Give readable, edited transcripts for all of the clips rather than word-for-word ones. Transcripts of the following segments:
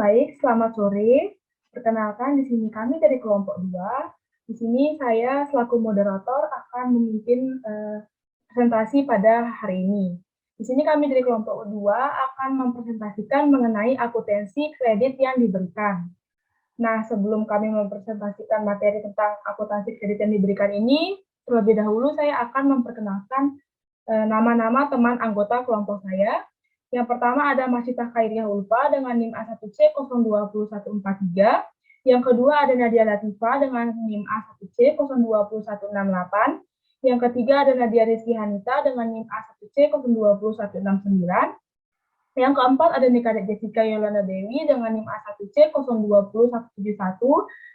Baik, selamat sore. Perkenalkan, di sini kami dari kelompok 2. Di sini saya selaku moderator akan memimpin presentasi pada hari ini. Di sini kami dari kelompok 2 akan mempresentasikan mengenai akuntansi kredit yang diberikan. Nah, sebelum kami mempresentasikan materi tentang akuntansi kredit yang diberikan ini, terlebih dahulu saya akan memperkenalkan nama-nama teman anggota kelompok saya. Yang pertama ada Masita Khairiah Ulfa dengan NIM A1C 020143. Yang kedua ada Nadia Latifa dengan NIM A1C 020168. Yang ketiga ada Nadia Rizky Hanita dengan NIM A1C 020169. Yang keempat ada Nikadek Jessica Yolanda Dewi dengan NIM A1C 020171.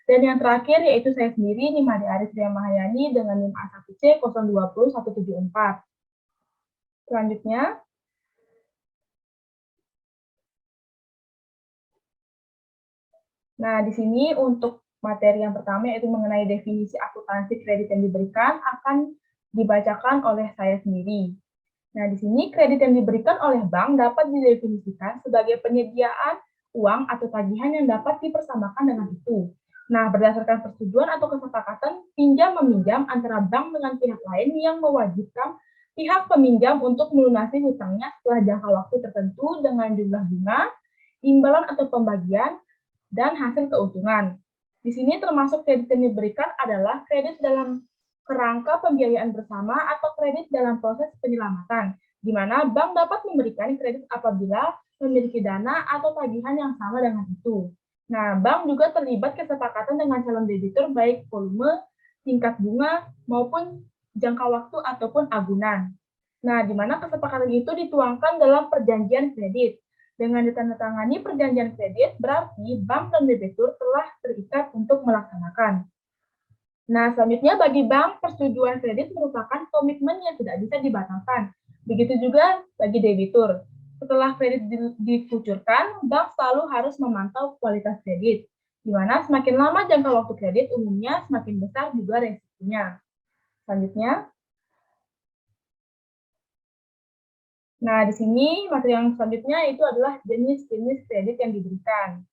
Dan yang terakhir yaitu saya sendiri, Nimade Aris Ria Mahayani dengan NIM A1C 020174. Selanjutnya, nah di sini untuk materi yang pertama yaitu mengenai definisi akuntansi kredit yang diberikan akan dibacakan oleh saya sendiri. Nah di sini kredit yang diberikan oleh bank dapat didefinisikan sebagai penyediaan uang atau tagihan yang dapat dipersamakan dengan itu. Nah berdasarkan persetujuan atau kesepakatan pinjam-meminjam antara bank dengan pihak lain yang mewajibkan pihak peminjam untuk melunasi hutangnya setelah jangka waktu tertentu dengan jumlah bunga, imbalan atau pembagian, dan hasil keuntungan. Di sini termasuk kredit yang diberikan adalah kredit dalam kerangka pembiayaan bersama atau kredit dalam proses penyelamatan, di mana bank dapat memberikan kredit apabila memiliki dana atau tagihan yang sama dengan itu. Nah, bank juga terlibat kesepakatan dengan calon debitur baik volume, tingkat bunga, maupun jangka waktu ataupun agunan. Nah, di mana kesepakatan itu dituangkan dalam perjanjian kredit. Dengan ditandatangani perjanjian kredit, berarti bank dan debitur telah terikat untuk melaksanakan. Nah, selanjutnya bagi bank, persetujuan kredit merupakan komitmen yang tidak bisa dibatalkan. Begitu juga bagi debitur. Setelah kredit dikucurkan, bank selalu harus memantau kualitas kredit, di mana semakin lama jangka waktu kredit, umumnya semakin besar juga resikonya. Selanjutnya, nah, di sini materi yang selanjutnya itu adalah jenis-jenis kredit yang diberikan.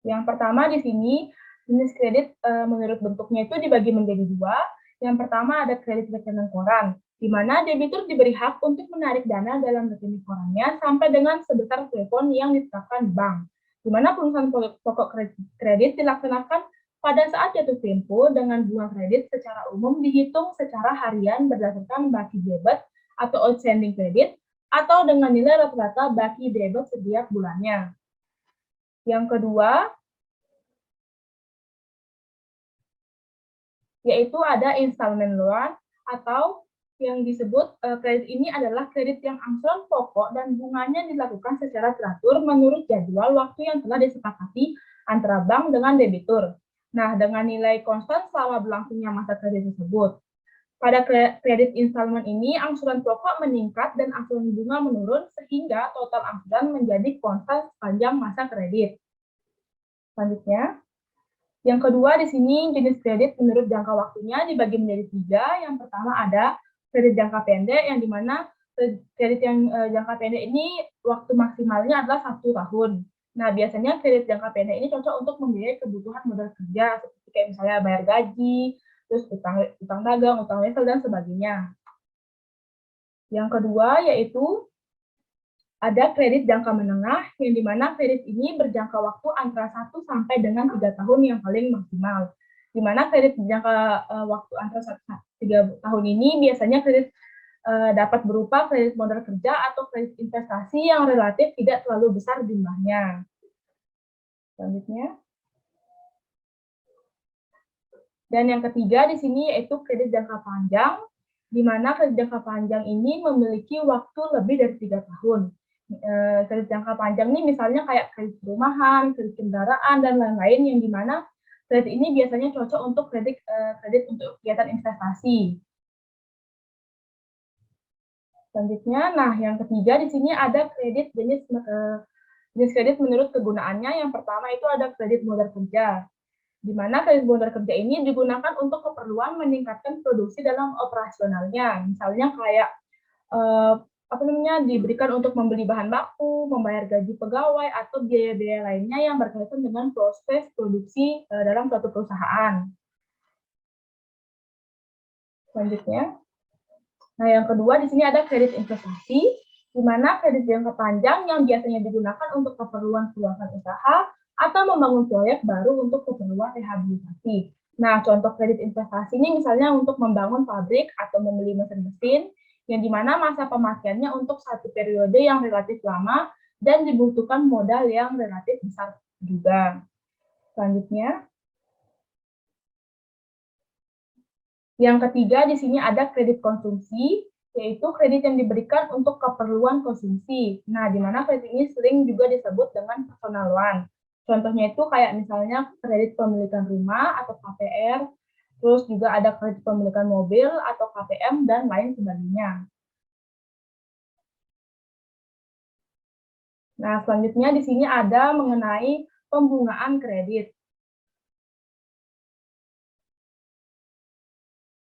Yang pertama di sini, jenis kredit menurut bentuknya itu dibagi menjadi dua. Yang pertama ada kredit rekening koran, di mana debitur diberi hak untuk menarik dana dalam rekening korannya sampai dengan sebesar plafon yang ditetapkan bank. Di mana pelunasan pokok kredit dilaksanakan pada saat jatuh tempo dengan bunga kredit secara umum dihitung secara harian berdasarkan baki debit atau outstanding kredit atau dengan nilai rata-rata baki debit setiap bulannya. Yang kedua, yaitu ada installment loan atau yang disebut kredit ini adalah kredit yang angsuran pokok dan bunganya dilakukan secara teratur menurut jadwal waktu yang telah disepakati antara bank dengan debitur. Nah, dengan nilai konstan selama berlangsungnya masa kredit tersebut. Pada kredit installment ini, angsuran pokok meningkat dan angsuran bunga menurun sehingga total angsuran menjadi konstan sepanjang masa kredit. Selanjutnya, yang kedua di sini jenis kredit menurut jangka waktunya dibagi menjadi tiga. Yang pertama ada kredit jangka pendek yang dimana kredit yang jangka pendek ini waktu maksimalnya adalah 1 tahun. Nah biasanya kredit jangka pendek ini cocok untuk membiayai kebutuhan modal kerja seperti kayak misalnya bayar gaji, terus utang dagang, utang wesel dan sebagainya. Yang kedua yaitu ada kredit jangka menengah yang dimana kredit ini berjangka waktu antara 1 sampai dengan 3 tahun yang paling maksimal. Di mana kredit jangka waktu antara 3 tahun ini biasanya kredit dapat berupa kredit modal kerja atau kredit investasi yang relatif tidak terlalu besar jumlahnya. Selanjutnya. Dan yang ketiga di sini yaitu kredit jangka panjang, di mana kredit jangka panjang ini memiliki waktu lebih dari 3 tahun. Kredit jangka panjang ini misalnya kayak kredit perumahan, kredit kendaraan, dan lain-lain yang dimana kredit ini biasanya cocok untuk kredit untuk kegiatan investasi. Selanjutnya, nah yang ketiga di sini ada kredit jenis kredit menurut kegunaannya. Yang pertama itu ada kredit modal kerja, di mana kredit modal kerja ini digunakan untuk keperluan meningkatkan produksi dalam operasionalnya, misalnya kayak diberikan untuk membeli bahan baku, membayar gaji pegawai, atau biaya-biaya lainnya yang berkaitan dengan proses produksi dalam suatu perusahaan. Selanjutnya, nah yang kedua di sini ada kredit investasi, di mana kredit jangka panjang yang biasanya digunakan untuk keperluan keuangan usaha atau membangun proyek baru untuk keperluan rehabilitasi. Nah, contoh kredit investasi ini misalnya untuk membangun pabrik atau membeli mesin-mesin, yang dimana masa pemakaiannya untuk satu periode yang relatif lama dan dibutuhkan modal yang relatif besar juga. Selanjutnya, yang ketiga di sini ada kredit konsumsi, yaitu kredit yang diberikan untuk keperluan konsumsi. Nah, di mana kredit ini sering juga disebut dengan personal loan. Contohnya itu kayak misalnya kredit pemilikan rumah atau KPR, terus juga ada kredit pemilikan mobil atau KPM, dan lain sebagainya. Nah, selanjutnya di sini ada mengenai pembungaan kredit.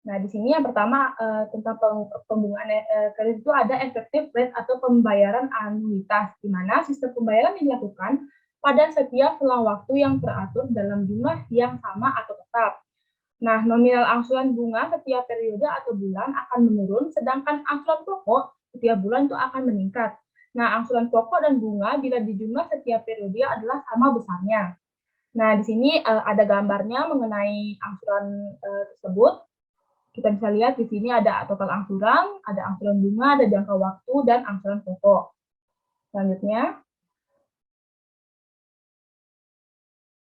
Nah, di sini yang pertama tentang pembungaan kredit itu ada effective rate atau pembayaran anuitas, di mana sistem pembayaran dilakukan pada setiap selang waktu yang teratur dalam jumlah yang sama atau tetap. Nah, nominal angsuran bunga setiap periode atau bulan akan menurun, sedangkan angsuran pokok setiap bulan itu akan meningkat. Nah, angsuran pokok dan bunga bila dijumlah setiap periode adalah sama besarnya. Nah, di sini ada gambarnya mengenai angsuran tersebut. Kita bisa lihat di sini ada total angsuran, ada angsuran bunga, ada jangka waktu, dan angsuran pokok. Selanjutnya,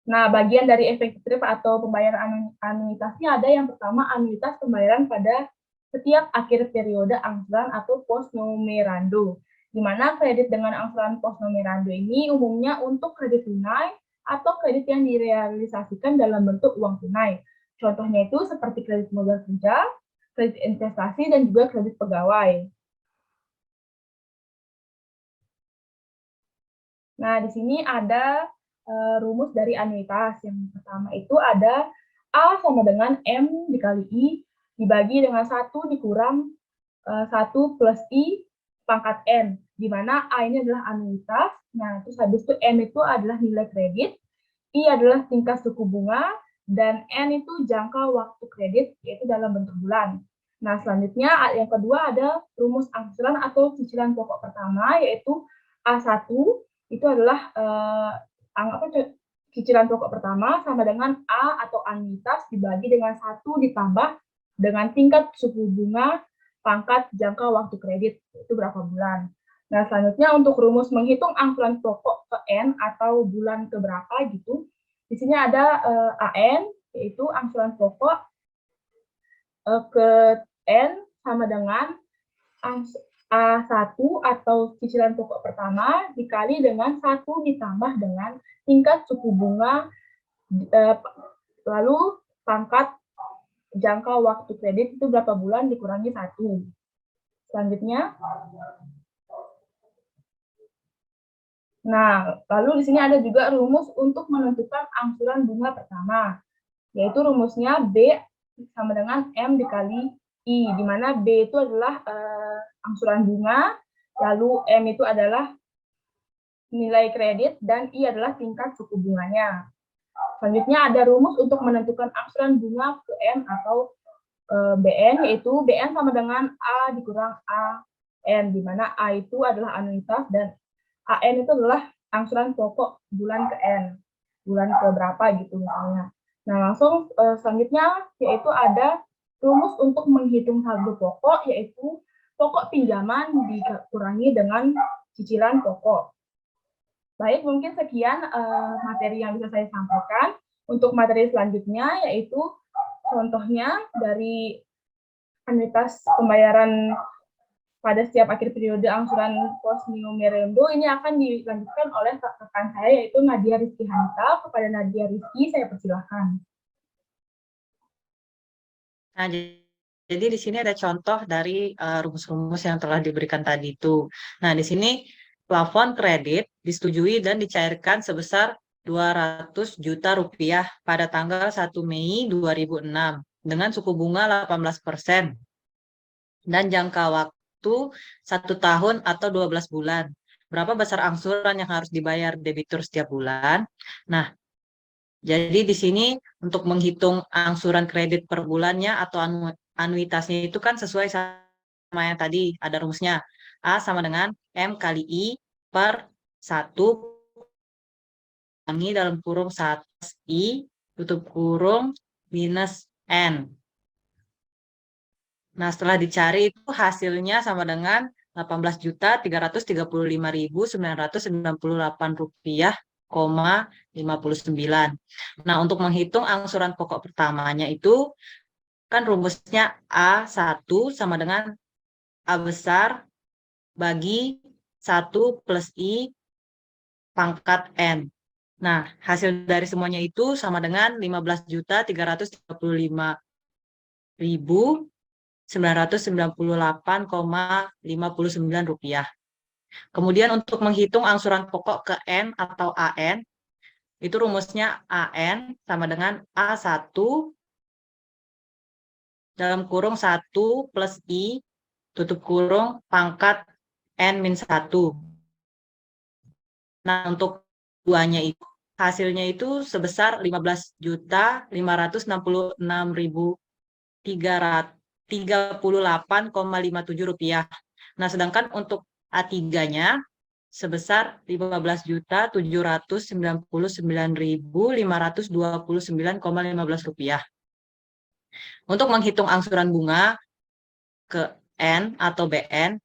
nah, bagian dari efektif atau pembayaran anuitasnya ada yang pertama anuitas pembayaran pada setiap akhir periode angsuran atau post nomerando, di mana kredit dengan angsuran post nomerando ini umumnya untuk kredit tunai atau kredit yang direalisasikan dalam bentuk uang tunai. Contohnya itu seperti kredit modal kerja, kredit investasi, dan juga kredit pegawai. Nah, di sini ada rumus dari anuitas. Yang pertama itu ada A sama dengan M dikali I dibagi dengan 1 dikurang 1 plus I pangkat N, di mana A ini adalah anuitas. Nah, terus habis itu M itu adalah nilai kredit, I adalah tingkat suku bunga, dan N itu jangka waktu kredit, yaitu dalam bentuk bulan. Nah, selanjutnya yang kedua ada rumus angsuran atau cicilan pokok pertama, yaitu A1 itu adalah cicilan pokok pertama sama dengan A atau anuitas dibagi dengan 1 ditambah dengan tingkat suku bunga pangkat jangka waktu kredit, itu berapa bulan. Nah, selanjutnya untuk rumus menghitung angsuran pokok ke N atau bulan ke berapa gitu, di sini ada AN, yaitu angsuran pokok ke N sama dengan A1 atau cicilan pokok pertama dikali dengan 1 ditambah dengan tingkat suku bunga lalu pangkat jangka waktu kredit itu berapa bulan dikurangi 1. Selanjutnya, nah, lalu di sini ada juga rumus untuk menentukan angsuran bunga pertama, yaitu rumusnya B sama dengan M dikali I, di mana B itu adalah angsuran bunga, lalu M itu adalah nilai kredit, dan I adalah tingkat suku bunganya. Selanjutnya ada rumus untuk menentukan angsuran bunga ke M atau BN, yaitu BN sama dengan A dikurang AN, di mana A itu adalah anuitas dan AN itu adalah angsuran pokok bulan ke N, bulan ke berapa gitu misalnya. Nah, langsung selanjutnya yaitu ada rumus untuk menghitung saldo pokok, yaitu pokok pinjaman dikurangi dengan cicilan pokok. Baik, mungkin sekian materi yang bisa saya sampaikan. Untuk materi selanjutnya yaitu contohnya dari anuitas pembayaran pada setiap akhir periode angsuran post nomerando ini akan dilanjutkan oleh rekan saya yaitu Nadia Rizky Hanita. Kepada Nadia Rizky saya persilahkan. Nah, jadi di sini ada contoh dari rumus-rumus yang telah diberikan tadi itu. Nah, di sini plafon kredit disetujui dan dicairkan sebesar 200 juta rupiah pada tanggal 1 Mei 2006 dengan suku bunga 18% dan jangka waktu waktu 1 tahun atau 12 bulan. Berapa besar angsuran yang harus dibayar debitur setiap bulan? Nah, jadi di sini untuk menghitung angsuran kredit per bulannya atau anuitasnya itu kan sesuai sama yang tadi, ada rumusnya. A sama dengan M kali I per 1 kurangi dalam kurung 1 I, tutup kurung, minus N. Nah, setelah dicari itu hasilnya sama dengan 18.335.998 rupiah, 59. Nah, untuk menghitung angsuran pokok pertamanya itu kan rumusnya A1 sama dengan A besar bagi 1 plus I pangkat N. Nah, hasil dari semuanya itu sama dengan 15.335.998,59 rupiah. Kemudian untuk menghitung angsuran pokok ke N atau AN, itu rumusnya AN sama dengan A1 dalam kurung 1 plus I tutup kurung pangkat N-1. Nah, untuk duanya itu hasilnya itu sebesar 15.566.338,57 rupiah. Nah, sedangkan untuk A3-nya sebesar 15.799.529,15 rupiah. Untuk menghitung angsuran bunga ke N atau BN,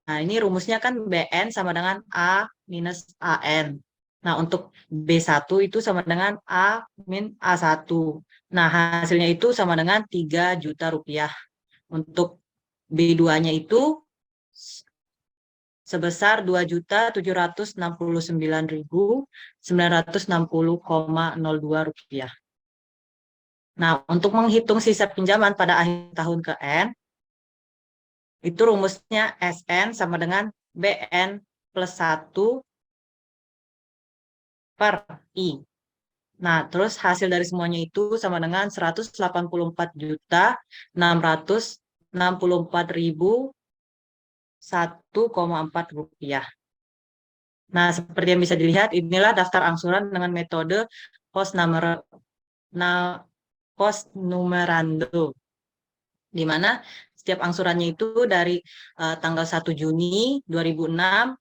nah ini rumusnya kan BN sama dengan A minus AN. Nah, untuk B1 itu sama dengan A min A1. Nah, hasilnya itu sama dengan 3 juta rupiah. Untuk B2-nya itu sebesar 2.769.960,02 rupiah. Nah, untuk menghitung sisa pinjaman pada akhir tahun ke N, itu rumusnya SN sama dengan BN plus 1 per I. Nah, terus hasil dari semuanya itu sama dengan 184.664.001,4 rupiah. Nah, seperti yang bisa dilihat, inilah daftar angsuran dengan metode post numerando, di mana setiap angsurannya itu dari tanggal 1 Juni 2006,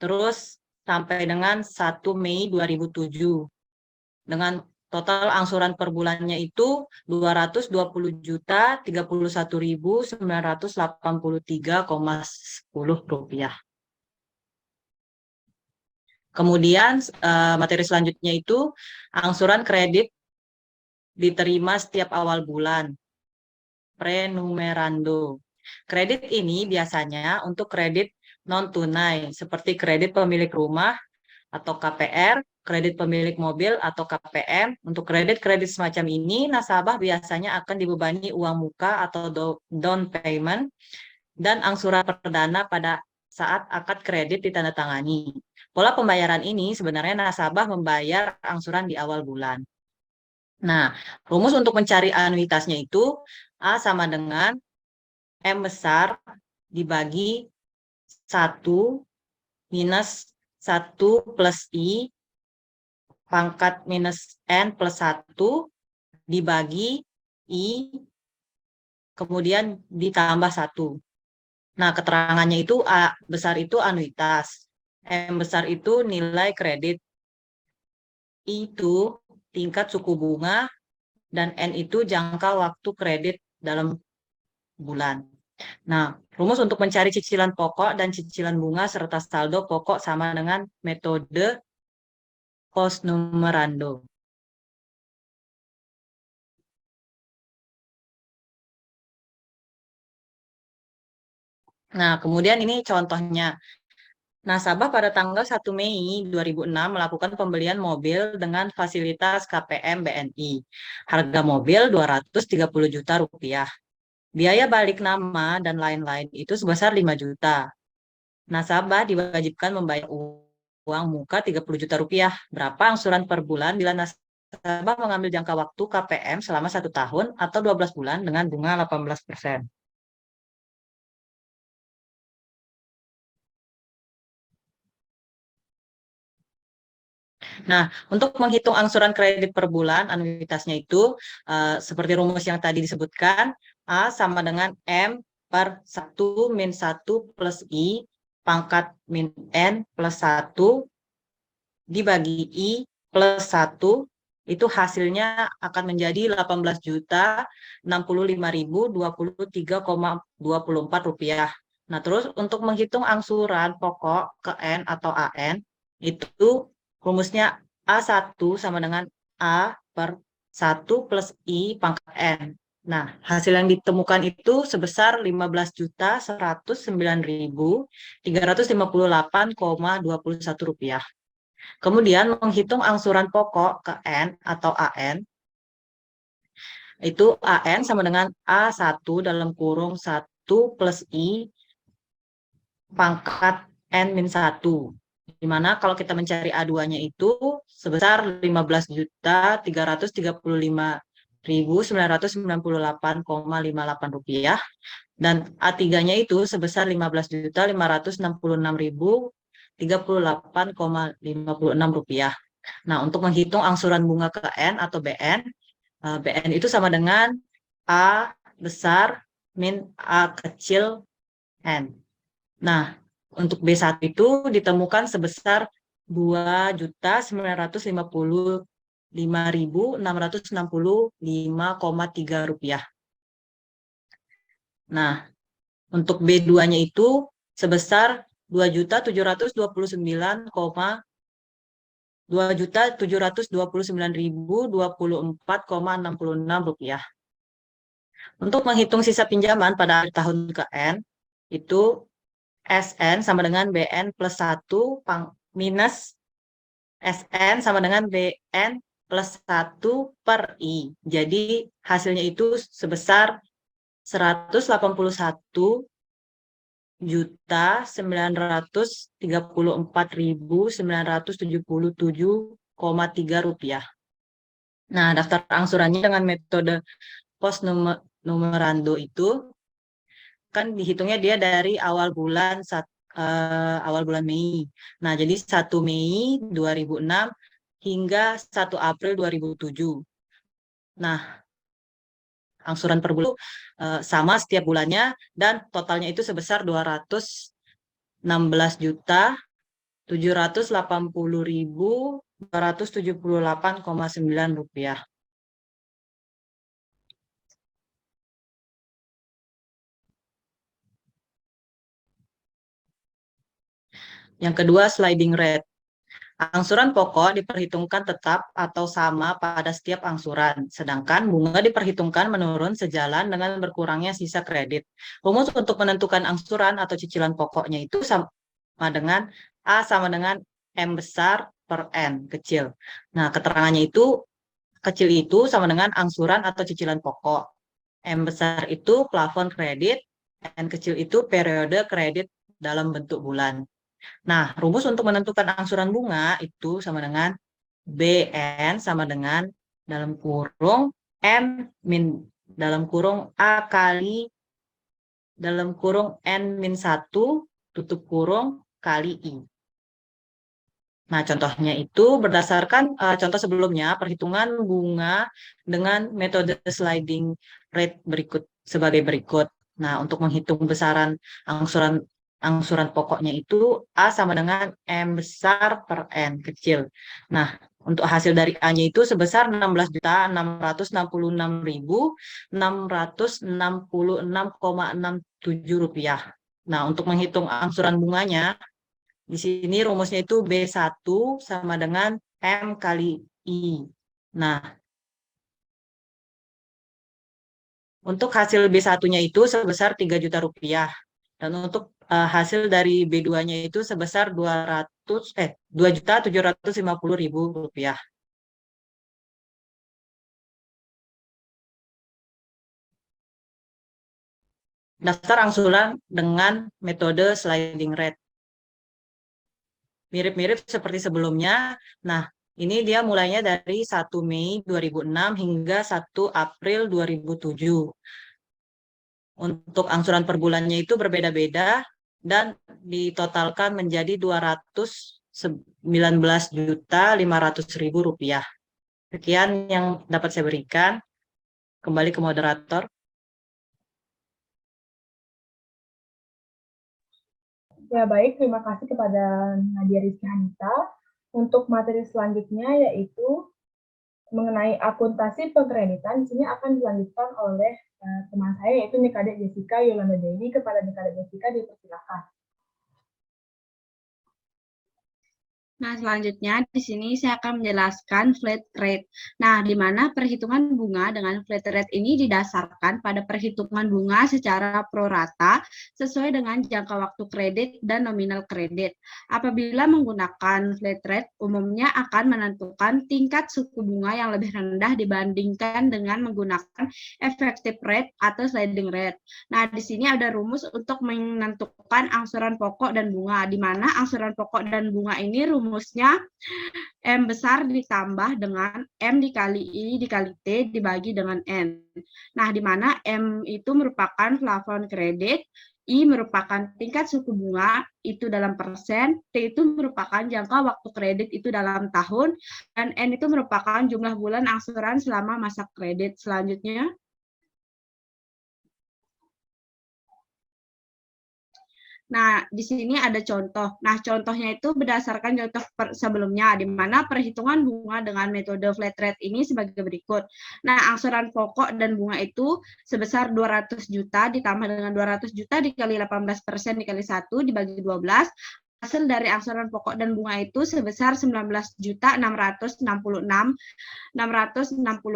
terus sampai dengan 1 Mei 2007. Dengan total angsuran per bulannya itu 220.031.983,10 rupiah. Kemudian materi selanjutnya itu angsuran kredit diterima setiap awal bulan, prenumerando. Kredit ini biasanya untuk kredit non-tunai, seperti kredit pemilik rumah atau KPR, kredit pemilik mobil atau KPM. Untuk kredit-kredit semacam ini, nasabah biasanya akan dibebani uang muka atau down payment dan angsuran perdana pada saat akad kredit ditandatangani. Pola pembayaran ini sebenarnya nasabah membayar angsuran di awal bulan. Nah, rumus untuk mencari anuitasnya itu A sama dengan M besar dibagi 1 minus 1 plus I pangkat minus N plus 1 dibagi I kemudian ditambah 1. Nah, keterangannya itu A besar itu anuitas, M besar itu nilai kredit, I itu tingkat suku bunga, dan N itu jangka waktu kredit dalam bulan. Nah, rumus untuk mencari cicilan pokok dan cicilan bunga serta saldo pokok sama dengan metode post numerando. Nah, kemudian ini contohnya. Nasabah pada tanggal 1 Mei 2006 melakukan pembelian mobil dengan fasilitas KPM BNI. Harga mobil 230 juta rupiah. Biaya balik nama dan lain-lain itu sebesar 5 juta. Nasabah diwajibkan membayar uang muka 30 juta rupiah. Berapa angsuran per bulan bila nasabah mengambil jangka waktu KPM selama 1 tahun atau 12 bulan dengan bunga 18%. Nah, untuk menghitung angsuran kredit per bulan, anuitasnya itu seperti rumus yang tadi disebutkan, A sama dengan M per 1 min 1 plus I pangkat min N plus 1 dibagi I plus 1, itu hasilnya akan menjadi 18.065.023,24 rupiah. Nah, terus untuk menghitung angsuran pokok ke N atau AN, itu rumusnya A1 sama dengan A per 1 plus I pangkat N. Nah, hasil yang ditemukan itu sebesar 15.109.358,21 rupiah. Kemudian menghitung angsuran pokok ke N atau AN, itu AN sama dengan A1 dalam kurung 1 plus I pangkat N-1. Dimana kalau kita mencari A2-nya itu sebesar 15.335.998,58 rupiah. Dan A3-nya itu sebesar 15.566.038,56 rupiah. Nah, untuk menghitung angsuran bunga ke N atau BN, BN itu sama dengan A besar min A kecil N. Nah, untuk B1 itu ditemukan sebesar 2.955.665,3 rupiah. Nah, untuk B2-nya itu sebesar 2.729.024,66 rupiah. Untuk menghitung sisa pinjaman pada tahun ke N, itu SN sama dengan BN plus 1 minus SN sama dengan BN plus 1 per I. Jadi hasilnya itu sebesar 181.934.977,3 rupiah. Nah, daftar angsurannya dengan metode post numerando itu kan dihitungnya dia dari awal bulan Mei. Nah, jadi 1 Mei 2006 hingga 1 April 2007. Nah, angsuran per bulan sama setiap bulannya dan totalnya itu sebesar 216.780.278,9 rupiah. Yang kedua, sliding rate. Angsuran pokok diperhitungkan tetap atau sama pada setiap angsuran, sedangkan bunga diperhitungkan menurun sejalan dengan berkurangnya sisa kredit. Rumus untuk menentukan angsuran atau cicilan pokoknya itu sama dengan A sama dengan M besar per N kecil. Nah, keterangannya itu kecil itu sama dengan angsuran atau cicilan pokok. M besar itu plafon kredit, N kecil itu periode kredit dalam bentuk bulan. Nah, rumus untuk menentukan angsuran bunga itu sama dengan BN sama dengan dalam kurung M min dalam kurung A kali dalam kurung N min 1 tutup kurung kali I. Nah, contohnya itu berdasarkan contoh sebelumnya, perhitungan bunga dengan metode sliding rate berikut sebagai berikut. Nah, untuk menghitung besaran angsuran pokoknya itu A sama dengan M besar per N kecil. Nah, untuk hasil dari A-nya itu sebesar 16.666.666,67 rupiah. Nah, untuk menghitung angsuran bunganya, di sini rumusnya itu B1 sama dengan M kali I. Nah, untuk hasil B1-nya itu sebesar 3 juta rupiah. Dan untuk hasil dari B2-nya itu sebesar 2.750.000 rupiah. Daftar angsuran dengan metode sliding rate. Mirip-mirip seperti sebelumnya. Nah, ini dia mulainya dari 1 Mei 2006 hingga 1 April 2007. Untuk angsuran per bulannya itu berbeda-beda dan ditotalkan menjadi Rp19.500.000. Sekian yang dapat saya berikan. Kembali ke moderator. Ya, baik. Terima kasih kepada Nadia Rizky Hanita. Untuk materi selanjutnya yaitu mengenai akuntansi pengkreditan. Di sini akan dilanjutkan oleh teman saya, yaitu Nikadek Jessica Yolanda Dewi. Kepada Nikadek Jessica, dipersilakan. Nah, selanjutnya di sini saya akan menjelaskan flat rate. Nah, di mana perhitungan bunga dengan flat rate ini didasarkan pada perhitungan bunga secara prorata sesuai dengan jangka waktu kredit dan nominal kredit. Apabila menggunakan flat rate, umumnya akan menentukan tingkat suku bunga yang lebih rendah dibandingkan dengan menggunakan effective rate atau sliding rate. Nah, di sini ada rumus untuk menentukan angsuran pokok dan bunga, di mana angsuran pokok dan bunga ini rumusnya M besar ditambah dengan M dikali I dikali T dibagi dengan N. Nah, di mana M itu merupakan plafon kredit, I merupakan tingkat suku bunga itu dalam persen, T itu merupakan jangka waktu kredit itu dalam tahun, dan N itu merupakan jumlah bulan angsuran selama masa kredit. Selanjutnya, nah, di sini ada contoh. Nah, contohnya itu berdasarkan contoh sebelumnya, di mana perhitungan bunga dengan metode flat rate ini sebagai berikut. Nah, angsuran pokok dan bunga itu sebesar 200 juta ditambah dengan 200 juta dikali 18% dikali 1 dibagi 12. Hasil dari angsuran pokok dan bunga itu sebesar 19.666,67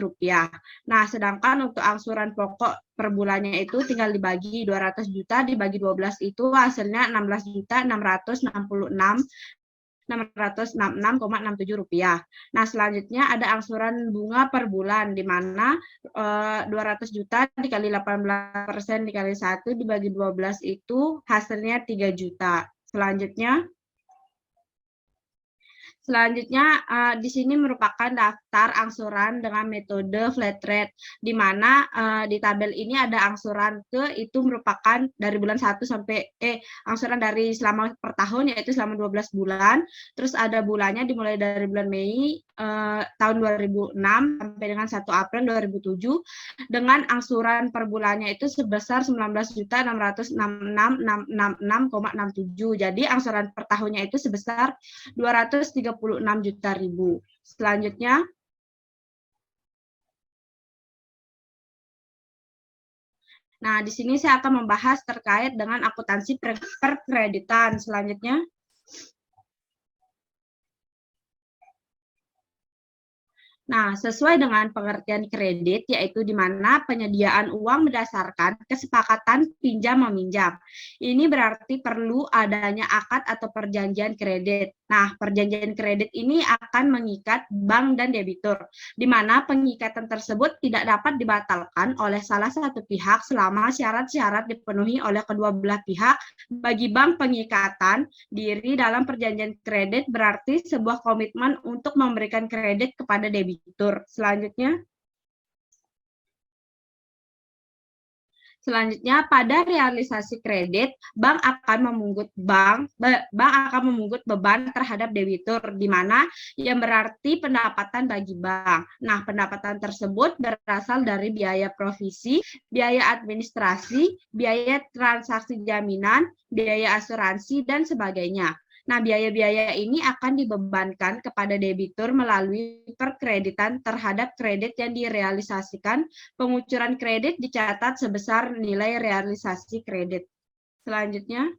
rupiah. Nah, sedangkan untuk angsuran pokok per bulannya itu tinggal dibagi 200 juta dibagi 12 itu hasilnya 16.666,67 rupiah. Nah, selanjutnya ada angsuran bunga per bulan, di mana 200 juta dikali 18% dikali 1 dibagi 12 itu hasilnya 3 juta. Selanjutnya, di sini merupakan daftar angsuran dengan metode flat rate, di mana di tabel ini ada angsuran itu merupakan dari bulan 1 sampai angsuran dari selama per tahun, yaitu selama 12 bulan. Terus ada bulannya dimulai dari bulan Mei tahun 2006 sampai dengan 1 April 2007 dengan angsuran per bulannya itu sebesar 19.666,67. Jadi angsuran per tahunnya itu sebesar 236 juta ribu. Selanjutnya, nah di sini saya akan membahas terkait dengan akuntansi perkreditan. Selanjutnya, nah, sesuai dengan pengertian kredit, yaitu di mana penyediaan uang berdasarkan kesepakatan pinjam-meminjam. Ini berarti perlu adanya akad atau perjanjian kredit. Nah, perjanjian kredit ini akan mengikat bank dan debitur, di mana pengikatan tersebut tidak dapat dibatalkan oleh salah satu pihak selama syarat-syarat dipenuhi oleh kedua belah pihak. Bagi bank, pengikatan diri dalam perjanjian kredit berarti sebuah komitmen untuk memberikan kredit kepada debitur. Selanjutnya, pada realisasi kredit, bank akan memungut beban terhadap debitur, di mana yang berarti pendapatan bagi bank. Nah, pendapatan tersebut berasal dari biaya provisi, biaya administrasi, biaya transaksi jaminan, biaya asuransi, dan sebagainya. Nah, biaya-biaya ini akan dibebankan kepada debitur melalui perkreditan terhadap kredit yang direalisasikan. Pengucuran kredit dicatat sebesar nilai realisasi kredit. Selanjutnya,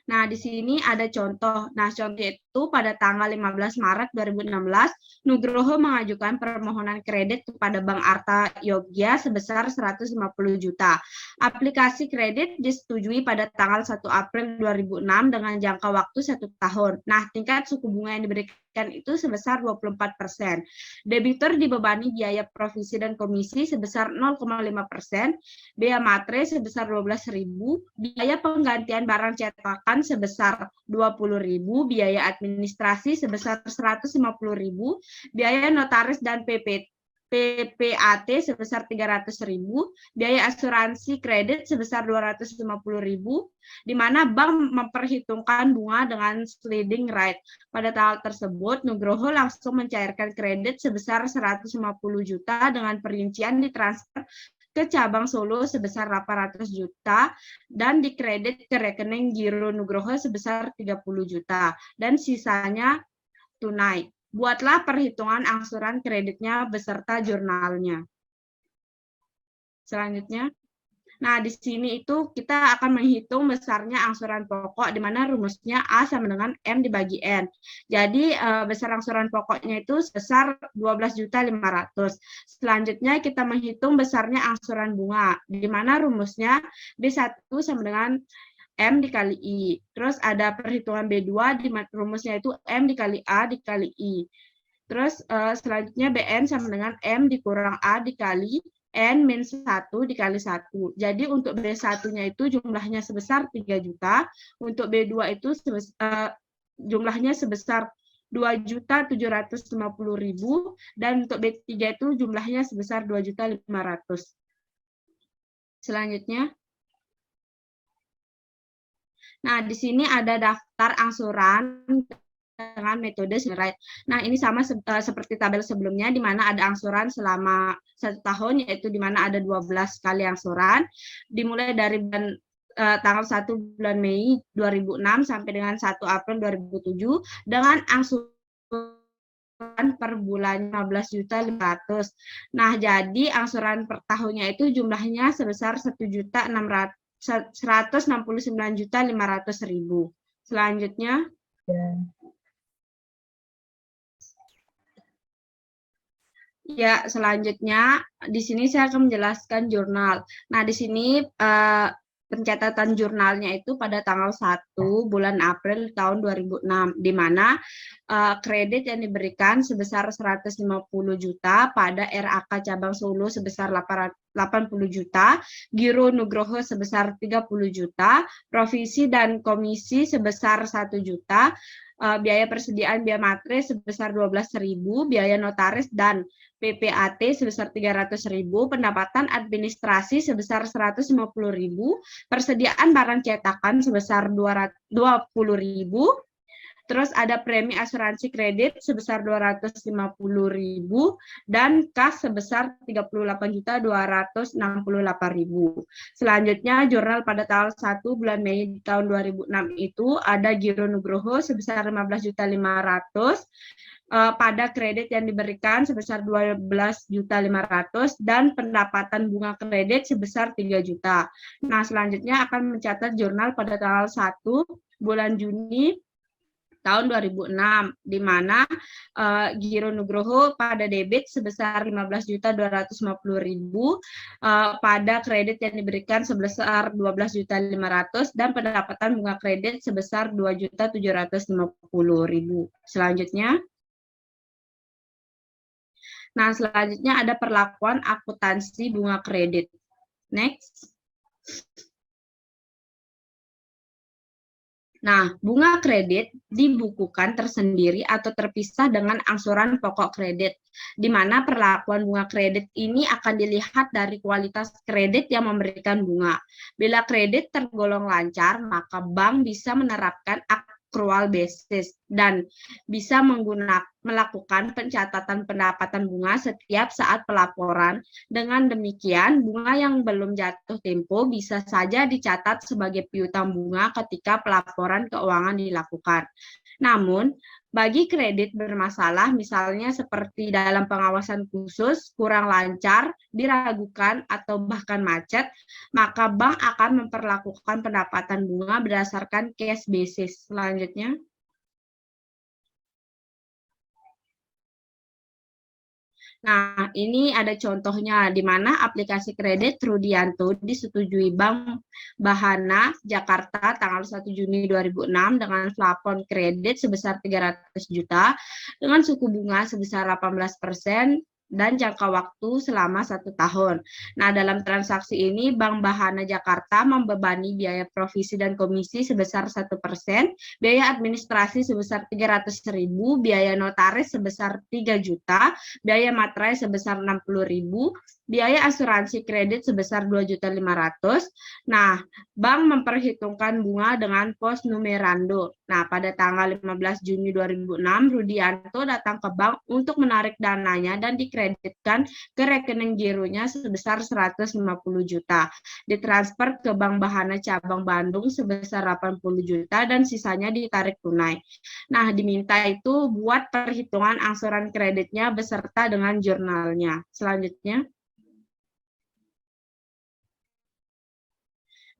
nah, di sini ada contoh. Nah, contoh itu pada tanggal 15 Maret 2016, Nugroho mengajukan permohonan kredit kepada Bank Arta Yogya sebesar 150 juta. Aplikasi kredit disetujui pada tanggal 1 April 2006 dengan jangka waktu 1 tahun. Nah, tingkat suku bunga yang diberikan itu sebesar 24%. Debitur dibebani biaya provisi dan komisi sebesar 0,5%, biaya matre sebesar 12.000, biaya penggantian barang cetakan sebesar 20.000, biaya administrasi sebesar 150.000, biaya notaris dan PPAT sebesar 300.000, biaya asuransi kredit sebesar 250.000, di mana bank memperhitungkan bunga dengan sliding rate. Pada tanggal tersebut, Nugroho langsung mencairkan kredit sebesar 150 juta dengan perincian ditransfer ke cabang Solo sebesar 800 juta dan dikredit ke rekening giro Nugroho sebesar 30 juta dan sisanya tunai. Buatlah perhitungan angsuran kreditnya beserta jurnalnya. Selanjutnya, nah di sini itu kita akan menghitung besarnya angsuran pokok di mana rumusnya A sama dengan M dibagi N. Jadi besar angsuran pokoknya itu sebesar 12.500.000. Selanjutnya kita menghitung besarnya angsuran bunga di mana rumusnya B1 sama dengan M dikali I. Terus ada perhitungan B2 di rumusnya itu M dikali A dikali I. Terus selanjutnya BN sama dengan M dikurang A dikali N min 1 dikali 1. Jadi untuk B1-nya itu jumlahnya sebesar 3 juta. Untuk B2 itu jumlahnya sebesar 2.750.000 dan untuk B3 itu jumlahnya sebesar 2.500.000. Selanjutnya, nah di sini ada daftar angsuran dengan metode Rate. Nah, ini sama seperti tabel sebelumnya, di mana ada angsuran selama 1 tahun, yaitu di mana ada 12 kali angsuran, dimulai dari tanggal 1 bulan Mei 2006 sampai dengan 1 April 2007, dengan angsuran per bulan 15.500.000. Nah, jadi angsuran per tahunnya itu jumlahnya sebesar 169.500.000. Selanjutnya, ya, selanjutnya di sini saya akan menjelaskan jurnal. Nah, di sini pencatatan jurnalnya itu pada tanggal 1 bulan April tahun 2006, di mana kredit yang diberikan sebesar 150 juta pada RAK cabang Solo sebesar 80 juta, Giro Nugroho sebesar 30 juta, provisi dan komisi sebesar 1 juta, biaya persediaan biaya materai sebesar 12.000, biaya notaris dan PPAT sebesar 300.000, pendapatan administrasi sebesar 150.000, persediaan barang cetakan sebesar 20.000, terus ada premi asuransi kredit sebesar 250.000 dan kas sebesar 38.268.000. Selanjutnya jurnal pada tanggal 1 bulan Mei tahun 2006 itu ada Giro Nugroho sebesar 15.500.000, pada kredit yang diberikan sebesar 12.500.000 dan pendapatan bunga kredit sebesar 3 juta. Nah, selanjutnya akan mencatat jurnal pada tanggal 1 bulan Juni tahun 2006, di mana Giro Nugroho pada debit sebesar 15.250.000, pada kredit yang diberikan sebesar 12.500.000 dan pendapatan bunga kredit sebesar 2.750.000. Selanjutnya, nah, selanjutnya ada perlakuan akuntansi bunga kredit. Next. Nah, bunga kredit dibukukan tersendiri atau terpisah dengan angsuran pokok kredit, di mana perlakuan bunga kredit ini akan dilihat dari kualitas kredit yang memberikan bunga. Bila kredit tergolong lancar, maka bank bisa menerapkan accrual basis dan bisa melakukan pencatatan pendapatan bunga setiap saat pelaporan. Dengan demikian, bunga yang belum jatuh tempo bisa saja dicatat sebagai piutang bunga ketika pelaporan keuangan dilakukan. Namun, bagi kredit bermasalah, misalnya seperti dalam pengawasan khusus, kurang lancar, diragukan, atau bahkan macet, maka bank akan memperlakukan pendapatan bunga berdasarkan cash basis. Selanjutnya, nah, ini ada contohnya di mana aplikasi kredit Rudianto disetujui Bank Bahana Jakarta tanggal 1 Juni 2006 dengan plafon kredit sebesar 300 juta dengan suku bunga sebesar 18% dan jangka waktu selama 1 tahun. Nah, dalam transaksi ini Bank Bahana Jakarta membebani biaya provisi dan komisi sebesar 1%, biaya administrasi sebesar 300.000, biaya notaris sebesar 3 juta, biaya materai sebesar 60.000, biaya asuransi kredit sebesar 2.500.000. Nah, bank memperhitungkan bunga dengan pos numerando. Nah, pada tanggal 15 Juni 2006, Rudianto datang ke bank untuk menarik dananya dan dikreditkan ke rekening gironya sebesar 150 juta. Ditransfer ke Bank Bahana Cabang Bandung sebesar 80 juta dan sisanya ditarik tunai. Nah, diminta itu buat perhitungan angsuran kreditnya beserta dengan jurnalnya. Selanjutnya.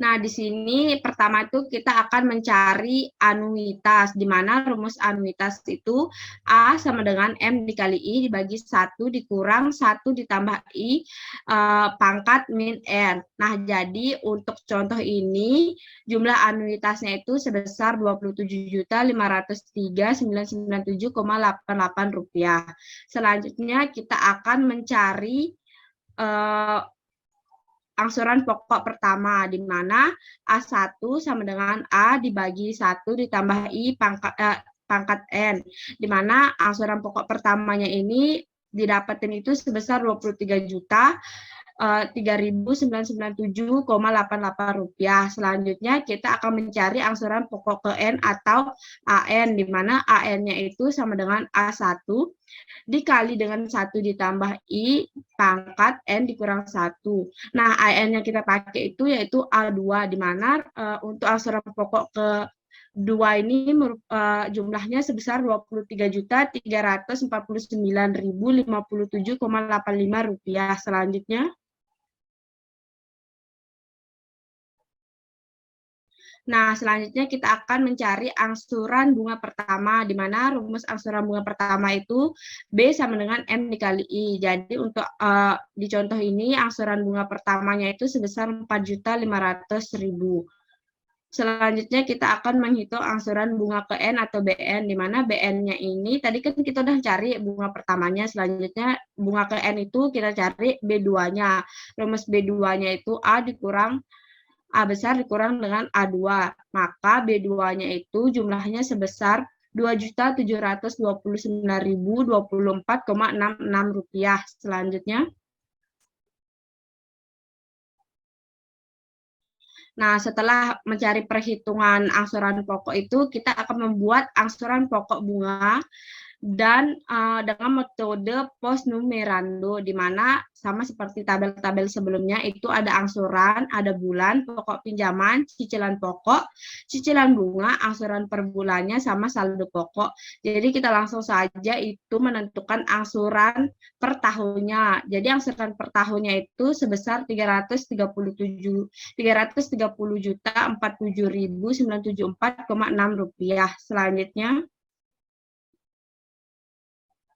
Nah, di sini pertama itu kita akan mencari anuitas, di mana rumus anuitas itu A sama dengan M dikali I dibagi 1 dikurang 1 ditambah I pangkat min N. Nah, jadi untuk contoh ini jumlah anuitasnya itu sebesar Rp27.503.997,88. Selanjutnya kita akan mencari angsuran pokok pertama, di mana A1 sama dengan A dibagi 1 ditambah I pangkat N, di mana angsuran pokok pertamanya ini didapatin itu sebesar 23 juta 3.997,88 rupiah. Selanjutnya kita akan mencari angsuran pokok ke N atau AN, di mana AN-nya itu sama dengan A1 dikali dengan 1 ditambah I pangkat N dikurang 1. Nah, AN yang kita pakai itu yaitu A2, di mana untuk angsuran pokok ke 2 ini jumlahnya sebesar Rp23.349.057,85. Selanjutnya. Nah, selanjutnya kita akan mencari angsuran bunga pertama, di mana rumus angsuran bunga pertama itu B sama dengan M dikali I. Jadi untuk di contoh ini angsuran bunga pertamanya itu sebesar 4.500.000. Selanjutnya kita akan menghitung angsuran bunga ke N atau BN, di mana BN-nya ini tadi kan kita udah cari bunga pertamanya, selanjutnya bunga ke N itu kita cari B2-nya. Rumus B2-nya itu A dikurang A besar dikurang dengan A2, maka B2-nya itu jumlahnya sebesar Rp2.729.024,66. Selanjutnya. Nah, setelah mencari perhitungan angsuran pokok itu, kita akan membuat angsuran pokok bunga dan dengan metode post numerando, di mana sama seperti tabel-tabel sebelumnya itu ada angsuran, ada bulan, pokok pinjaman, cicilan pokok, cicilan bunga, angsuran per bulannya sama saldo pokok. Jadi kita langsung saja itu menentukan angsuran per tahunnya. Jadi angsuran per tahunnya itu sebesar 330.047.047.974,6 rupiah. Selanjutnya.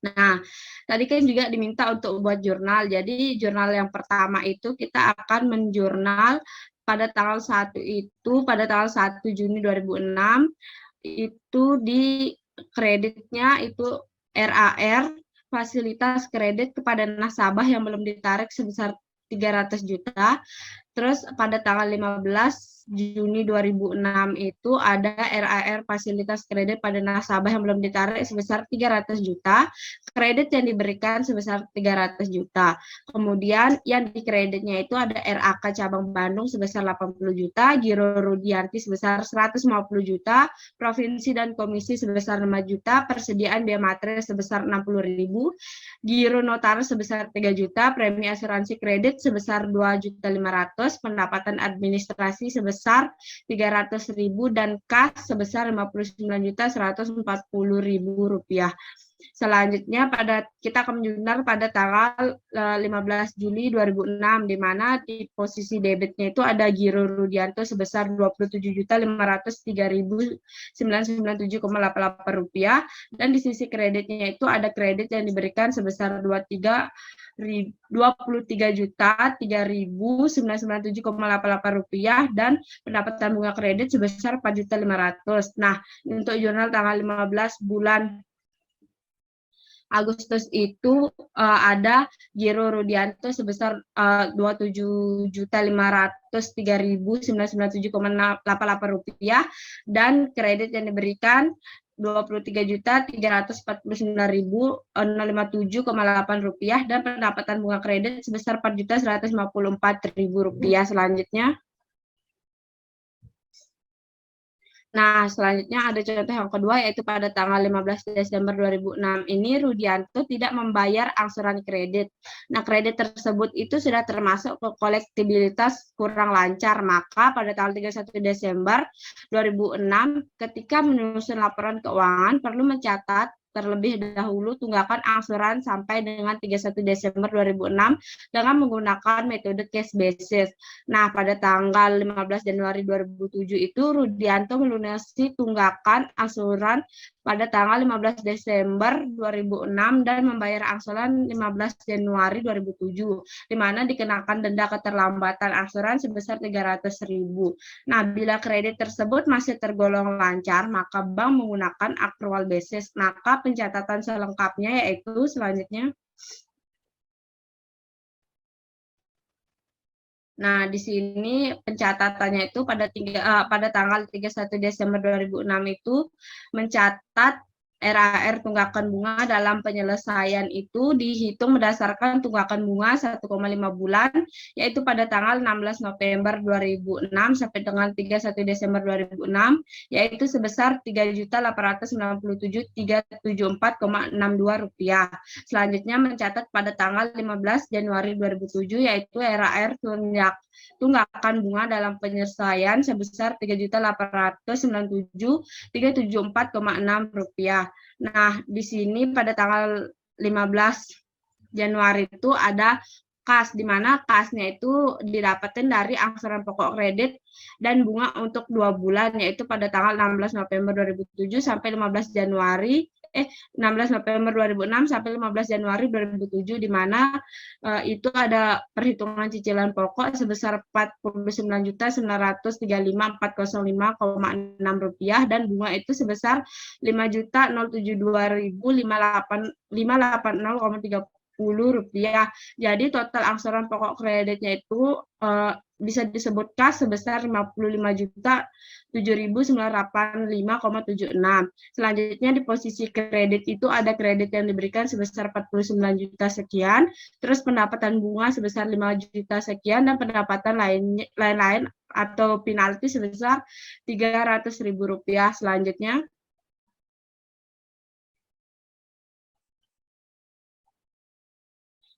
Nah, tadi kan juga diminta untuk buat jurnal. Jadi jurnal yang pertama itu kita akan menjurnal pada tanggal 1 itu, pada tanggal 1 Juni 2006, itu di kreditnya itu RAR, fasilitas kredit kepada nasabah yang belum ditarik sebesar 300 juta. Terus pada tanggal 15 Juni 2006 itu ada RAR fasilitas kredit pada nasabah yang belum ditarik sebesar 300 juta, kredit yang diberikan sebesar 300 juta. Kemudian yang di kreditnya itu ada RAK Cabang Bandung sebesar 80 juta, Giro Rudianti sebesar 150 juta, Provinsi dan Komisi sebesar 5 juta, persediaan biaya materi sebesar 60.000, Giro Notaris sebesar 3 juta, premi asuransi kredit sebesar 2.500.000, pendapatan administrasi sebesar 300.000 dan kas sebesar 59.140.000 rupiah. Selanjutnya kita akan menjurnal pada tanggal 15 Juli 2006, di mana di posisi debitnya itu ada Giro Rudianto sebesar 27.503.997,88 rupiah, dan di sisi kreditnya itu ada kredit yang diberikan sebesar 23.003.997,88 rupiah dan pendapatan bunga kredit sebesar 4.500.000. Nah, untuk jurnal tanggal 15 bulan Agustus itu ada giro Rudianto sebesar 27.503.997,88 rupiah dan kredit yang diberikan 23.349.057,8 rupiah dan pendapatan bunga kredit sebesar 4.154.000 rupiah. Selanjutnya. Nah, selanjutnya ada contoh yang kedua, yaitu pada tanggal 15 Desember 2006 ini Rudianto tidak membayar angsuran kredit. Nah, kredit tersebut itu sudah termasuk ke kolektibilitas kurang lancar. Maka pada tanggal 31 Desember 2006, ketika menyusun laporan keuangan, perlu mencatat terlebih dahulu tunggakan angsuran sampai dengan 31 Desember 2006 dengan menggunakan metode cash basis. Nah, pada tanggal 15 Januari 2007 itu Rudianto melunasi tunggakan angsuran pada tanggal 15 Desember 2006 dan membayar angsuran 15 Januari 2007, di mana dikenakan denda keterlambatan angsuran sebesar 300.000. Nah, bila kredit tersebut masih tergolong lancar, maka bank menggunakan accrual basis. Maka pencatatan selengkapnya yaitu selanjutnya. Nah, di sini pencatatannya itu pada tanggal 31 Desember 2006 itu mencatat RAR tunggakan bunga dalam penyelesaian itu dihitung berdasarkan tunggakan bunga 1,5 bulan, yaitu pada tanggal 16 November 2006 sampai dengan 31 Desember 2006, yaitu sebesar 3.897.374,62 rupiah. Selanjutnya mencatat pada tanggal 15 Januari 2007, yaitu RAR tunggakan bunga dalam penyelesaian sebesar 3.897.374,6 rupiah. Nah, di sini pada tanggal 15 Januari itu ada kas, di mana kasnya itu didapatkan dari angsuran pokok kredit dan bunga untuk 2 bulan, yaitu pada tanggal 16 November 2007 sampai 16 November 2006 sampai 15 Januari 2007, di mana itu ada perhitungan cicilan pokok sebesar 49.935.405,6 rupiah dan bunga itu sebesar 5.072.580,30 rupiah. Jadi total angsuran pokok kreditnya itu bisa disebutkan sebesar 55.007.985,76. Selanjutnya di posisi kredit itu ada kredit yang diberikan sebesar 49 juta sekian, terus pendapatan bunga sebesar 5 juta sekian, dan pendapatan lain-lain atau penalti sebesar 300.000 rupiah. Selanjutnya.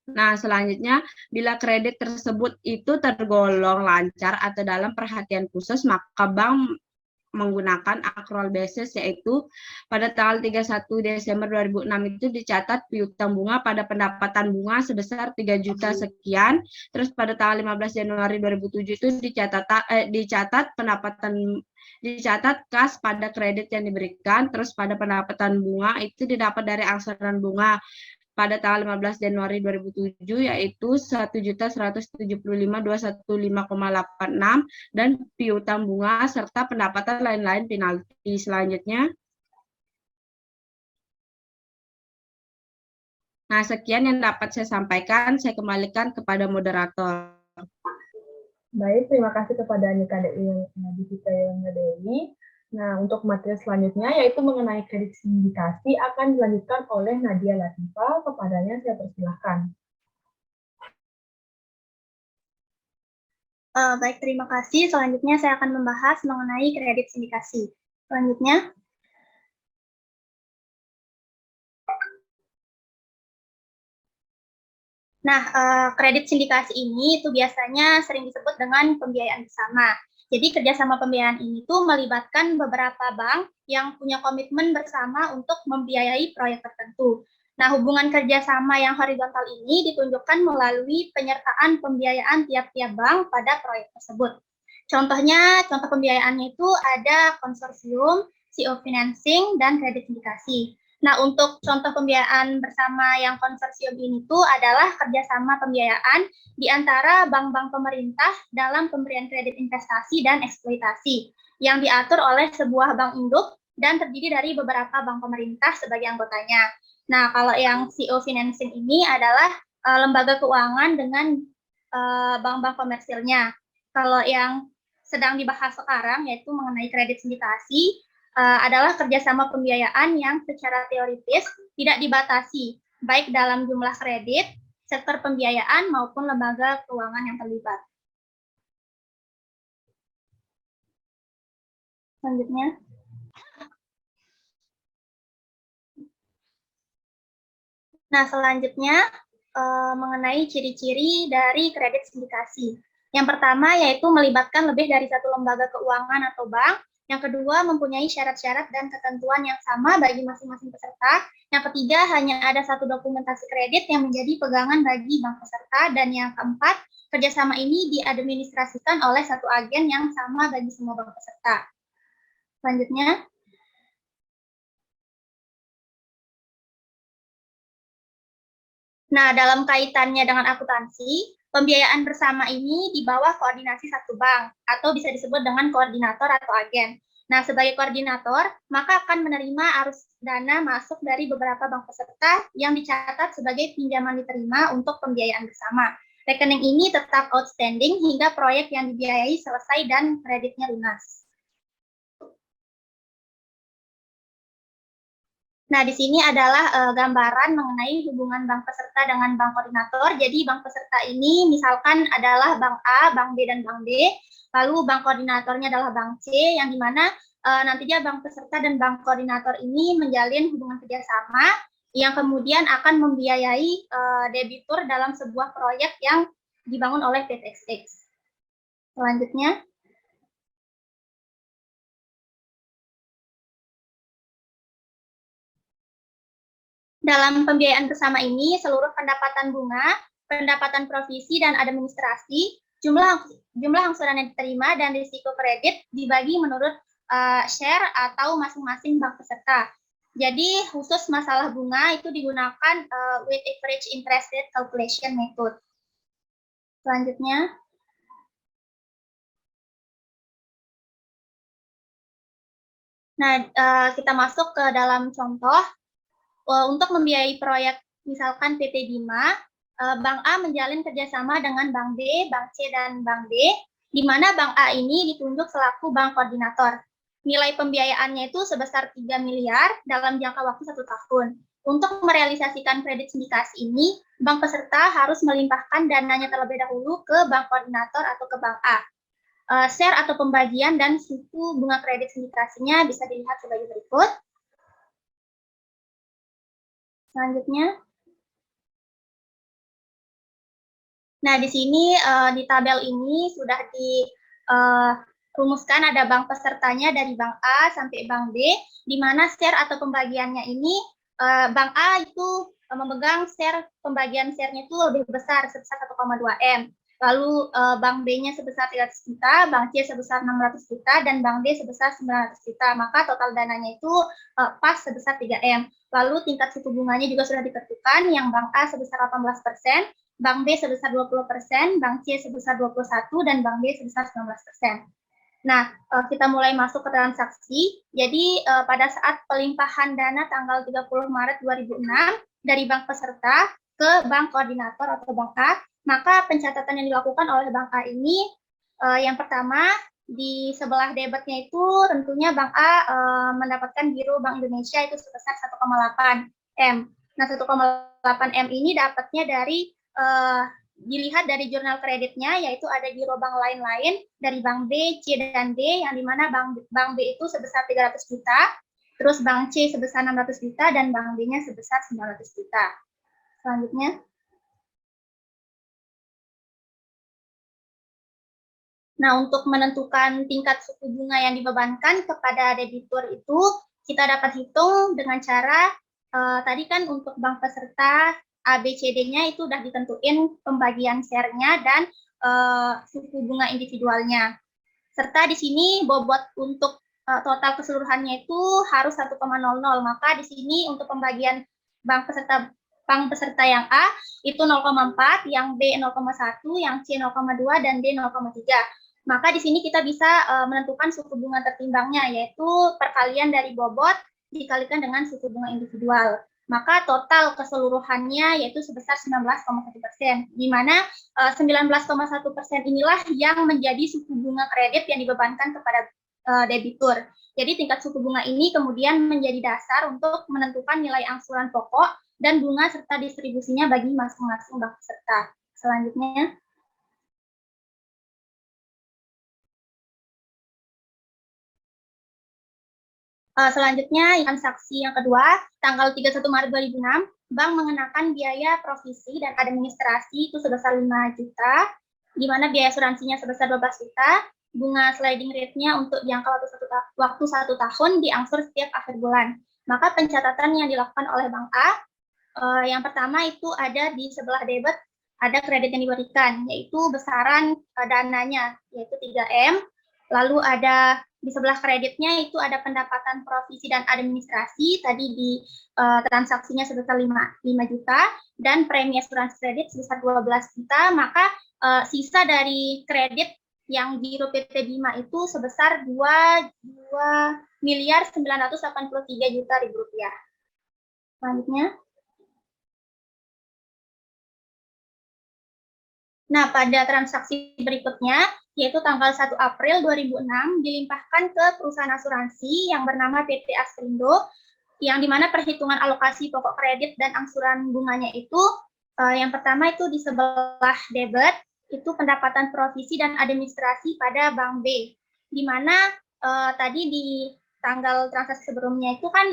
Nah, selanjutnya, bila kredit tersebut itu tergolong lancar atau dalam perhatian khusus, maka bank menggunakan accrual basis, yaitu pada tanggal 31 Desember 2006 itu dicatat piutang bunga pada pendapatan bunga sebesar 3 juta sekian, terus pada tanggal 15 Januari 2007 itu dicatat kas pada kredit yang diberikan, terus pada pendapatan bunga itu didapat dari angsuran bunga pada tanggal 15 Januari 2007, yaitu 1.175.215,86 dan piutang bunga serta pendapatan lain-lain penalti. Selanjutnya. Nah, sekian yang dapat saya sampaikan. Saya kembalikan kepada moderator. Baik, terima kasih kepada Nika Dewi. Nah, untuk materi selanjutnya, yaitu mengenai kredit sindikasi, akan dilanjutkan oleh Nadia Latifa. Kepadanya saya persilahkan. Baik, terima kasih. Selanjutnya saya akan membahas mengenai kredit sindikasi. Selanjutnya. Nah, kredit sindikasi ini itu biasanya sering disebut dengan pembiayaan bersama. Jadi kerjasama pembiayaan ini tuh melibatkan beberapa bank yang punya komitmen bersama untuk membiayai proyek tertentu. Nah, hubungan kerjasama yang horizontal ini ditunjukkan melalui penyertaan pembiayaan tiap-tiap bank pada proyek tersebut. Contohnya, contoh pembiayaannya itu ada konsorsium, CO financing, dan kredit sindikasi. Nah, untuk contoh pembiayaan bersama yang konsorsium ini tuh adalah kerjasama pembiayaan di antara bank-bank pemerintah dalam pemberian kredit investasi dan eksploitasi yang diatur oleh sebuah bank induk dan terdiri dari beberapa bank pemerintah sebagai anggotanya. Nah, kalau yang CO financing ini adalah lembaga keuangan dengan bank-bank komersilnya. Kalau yang sedang dibahas sekarang yaitu mengenai kredit sindikasi adalah kerjasama pembiayaan yang secara teoritis tidak dibatasi, baik dalam jumlah kredit, sektor pembiayaan maupun lembaga keuangan yang terlibat. Selanjutnya. Nah, selanjutnya mengenai ciri-ciri dari kredit sindikasi. Yang pertama yaitu melibatkan lebih dari satu lembaga keuangan atau bank. Yang kedua, mempunyai syarat-syarat dan ketentuan yang sama bagi masing-masing peserta. Yang ketiga, hanya ada satu dokumentasi kredit yang menjadi pegangan bagi bank peserta. Dan yang keempat, kerjasama ini diadministrasikan oleh satu agen yang sama bagi semua bank peserta. Selanjutnya. Nah, dalam kaitannya dengan akuntansi, pembiayaan bersama ini di bawah koordinasi satu bank, atau bisa disebut dengan koordinator atau agen. Nah, sebagai koordinator, maka akan menerima arus dana masuk dari beberapa bank peserta yang dicatat sebagai pinjaman diterima untuk pembiayaan bersama. Rekening ini tetap outstanding hingga proyek yang dibiayai selesai dan kreditnya lunas. Nah, di sini adalah gambaran mengenai hubungan bank peserta dengan bank koordinator. Jadi, bank peserta ini misalkan adalah Bank A, Bank B, dan Bank D. Lalu, bank koordinatornya adalah Bank C, yang dimana nantinya bank peserta dan bank koordinator ini menjalin hubungan kerjasama yang kemudian akan membiayai debitur dalam sebuah proyek yang dibangun oleh PTXX. Selanjutnya. Dalam pembiayaan bersama ini, seluruh pendapatan bunga, pendapatan provisi, dan administrasi, jumlah angsuran yang diterima dan risiko kredit dibagi menurut share atau masing-masing bank peserta. Jadi, khusus masalah bunga itu digunakan weighted average interest rate calculation method. Selanjutnya. Nah, kita masuk ke dalam contoh. Untuk membiayai proyek misalkan PT Bima, Bank A menjalin kerjasama dengan Bank B, Bank C, dan Bank D, di mana Bank A ini ditunjuk selaku bank koordinator. Nilai pembiayaannya itu sebesar 3 miliar dalam jangka waktu 1 tahun. Untuk merealisasikan kredit sindikasi ini, bank peserta harus melimpahkan dananya terlebih dahulu ke bank koordinator atau ke Bank A. Share atau pembagian dan suku bunga kredit sindikasinya bisa dilihat sebagai berikut. Selanjutnya. Nah, di sini di tabel ini sudah dirumuskan ada bank pesertanya dari Bank A sampai Bank B, di mana share atau pembagiannya ini Bank A itu memegang share, pembagian share-nya itu lebih besar sebesar 1,2 M. Lalu Bank B-nya sebesar 300 juta, Bank C sebesar 600 juta, dan Bank D sebesar 900 juta. Maka total dananya itu pas sebesar 3M. Lalu tingkat suku bunganya juga sudah ditentukan, yang Bank A sebesar 18%, Bank B sebesar 20%, Bank C sebesar 21%, dan Bank D sebesar 19%. Nah, kita mulai masuk ke transaksi. Jadi, pada saat pelimpahan dana tanggal 30 Maret 2006 dari bank peserta ke bank koordinator atau Bank A, maka pencatatan yang dilakukan oleh Bank A ini, yang pertama, di sebelah debitnya itu tentunya Bank A mendapatkan giro Bank Indonesia itu sebesar 1,8 M. Nah, 1,8 M ini dapatnya dari dilihat dari jurnal kreditnya, yaitu ada giro bank lain-lain dari Bank B, C, dan D, yang dimana Bank B itu sebesar 300 juta, terus Bank C sebesar 600 juta, dan Bank D-nya sebesar 900 juta. Selanjutnya. Nah, untuk menentukan tingkat suku bunga yang dibebankan kepada debitur itu, kita dapat hitung dengan cara, tadi kan untuk bank peserta ABCD-nya itu sudah ditentuin pembagian share-nya dan suku bunga individualnya. Serta di sini bobot untuk total keseluruhannya itu harus 1,00, maka di sini untuk pembagian bank peserta yang A itu 0,4, yang B 0,1, yang C 0,2, dan D 0,3. Maka di sini kita bisa menentukan suku bunga tertimbangnya, yaitu perkalian dari bobot dikalikan dengan suku bunga individual. Maka total keseluruhannya yaitu sebesar 19,1%, di mana 19,1% inilah yang menjadi suku bunga kredit yang dibebankan kepada debitur. Jadi tingkat suku bunga ini kemudian menjadi dasar untuk menentukan nilai angsuran pokok dan bunga serta distribusinya bagi masing-masing bank peserta. Selanjutnya. Selanjutnya, transaksi yang kedua, tanggal 31 Maret 2006, bank mengenakan biaya provisi dan administrasi itu sebesar 5 juta, di mana biaya asuransinya sebesar 12 juta, bunga sliding rate-nya untuk jangka waktu 1 tahun diangsur setiap akhir bulan. Maka pencatatan yang dilakukan oleh Bank A, yang pertama itu ada di sebelah debit, ada kredit yang diberikan, yaitu besaran dananya, yaitu 3M, lalu ada di sebelah kreditnya itu ada pendapatan provisi dan administrasi, tadi di transaksinya sebesar 5 juta, dan premi asuransi kredit sebesar 12 juta, maka sisa dari kredit yang Giro PT Bima itu sebesar 2.983 juta rupiah. Selanjutnya. Nah, pada transaksi berikutnya, yaitu tanggal 1 April 2006, dilimpahkan ke perusahaan asuransi yang bernama PT Askrindo, yang dimana perhitungan alokasi pokok kredit dan angsuran bunganya itu, yang pertama itu di sebelah debit, itu pendapatan provisi dan administrasi pada Bank B, di mana tadi di tanggal transaksi sebelumnya itu kan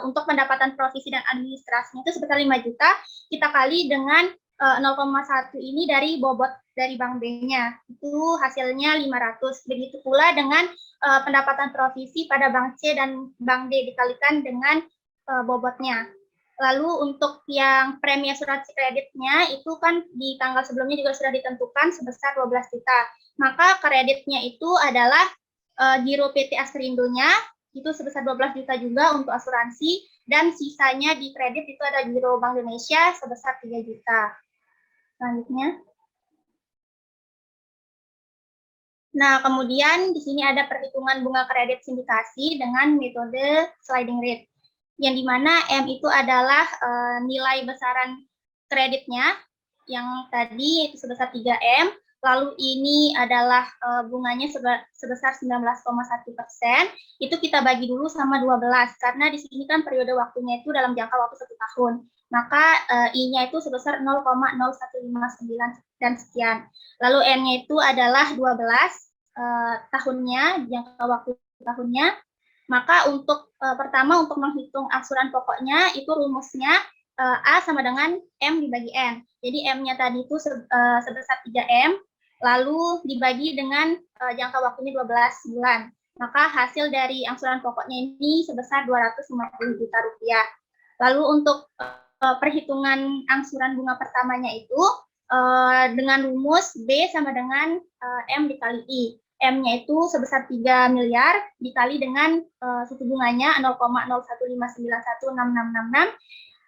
untuk pendapatan provisi dan administrasinya itu sebesar 5 juta, kita kali dengan 0,1 ini dari bobot dari Bank B-nya, itu hasilnya 500. Begitu pula dengan pendapatan provisi pada Bank C dan Bank D dikalikan dengan bobotnya. Lalu untuk yang premi asuransi kreditnya itu kan di tanggal sebelumnya juga sudah ditentukan sebesar 12 juta. Maka kreditnya itu adalah Giro PT Askrindo-nya itu sebesar 12 juta juga untuk asuransi, dan sisanya di kredit itu ada Giro Bank Indonesia sebesar 3 juta. Selanjutnya. Nah, kemudian di sini ada perhitungan bunga kredit sindikasi dengan metode sliding rate, yang dimana M itu adalah nilai besaran kreditnya, yang tadi itu sebesar 3M, lalu ini adalah bunganya sebesar 19,1%, itu kita bagi dulu sama 12, karena di sini kan periode waktunya itu dalam jangka waktu 1 tahun. Maka I-nya itu sebesar 0,0159 dan sekian. Lalu N-nya itu adalah 12 tahunnya, jangka waktu tahunnya. Maka untuk pertama untuk menghitung angsuran pokoknya itu rumusnya A sama dengan M dibagi N. Jadi M-nya tadi itu sebesar 3M, lalu dibagi dengan jangka waktunya 12 bulan. Maka hasil dari angsuran pokoknya ini sebesar 250 juta rupiah. Lalu untuk perhitungan angsuran bunga pertamanya itu dengan rumus B sama dengan M dikali I. M-nya itu sebesar 3 miliar dikali dengan suku bunganya 0,015916666,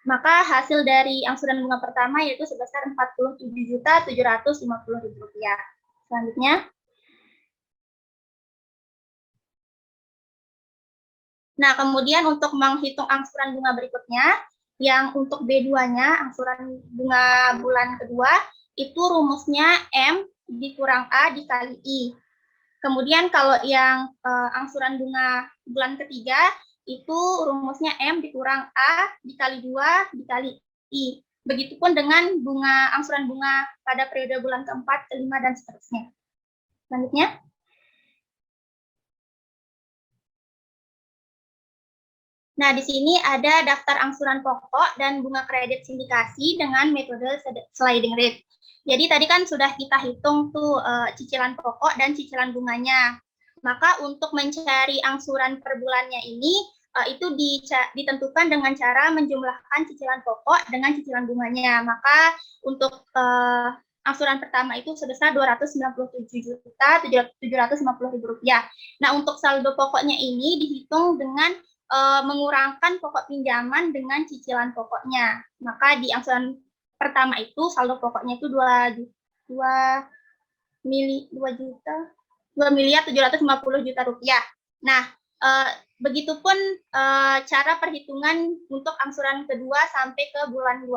maka hasil dari angsuran bunga pertama yaitu sebesar 47.750.000 rupiah. Selanjutnya. Nah, kemudian untuk menghitung angsuran bunga berikutnya, yang untuk B2-nya, angsuran bunga bulan kedua, itu rumusnya M dikurang A dikali I. Kemudian kalau yang angsuran bunga bulan ketiga, itu rumusnya M dikurang A dikali 2 dikali I. Begitupun dengan angsuran bunga pada periode bulan keempat, kelima, dan seterusnya. Selanjutnya. Nah, di sini ada daftar angsuran pokok dan bunga kredit sindikasi dengan metode sliding rate. Jadi tadi kan sudah kita hitung tuh cicilan pokok dan cicilan bunganya. Maka untuk mencari angsuran per bulannya ini itu ditentukan dengan cara menjumlahkan cicilan pokok dengan cicilan bunganya. Maka untuk angsuran pertama itu sebesar 297.750.000 rupiah. Nah, untuk saldo pokoknya ini dihitung dengan mengurangkan pokok pinjaman dengan cicilan pokoknya. Maka di angsuran pertama itu saldo pokoknya itu 2.750.000 rupiah. Nah, Begitupun cara perhitungan untuk angsuran kedua sampai ke bulan 12.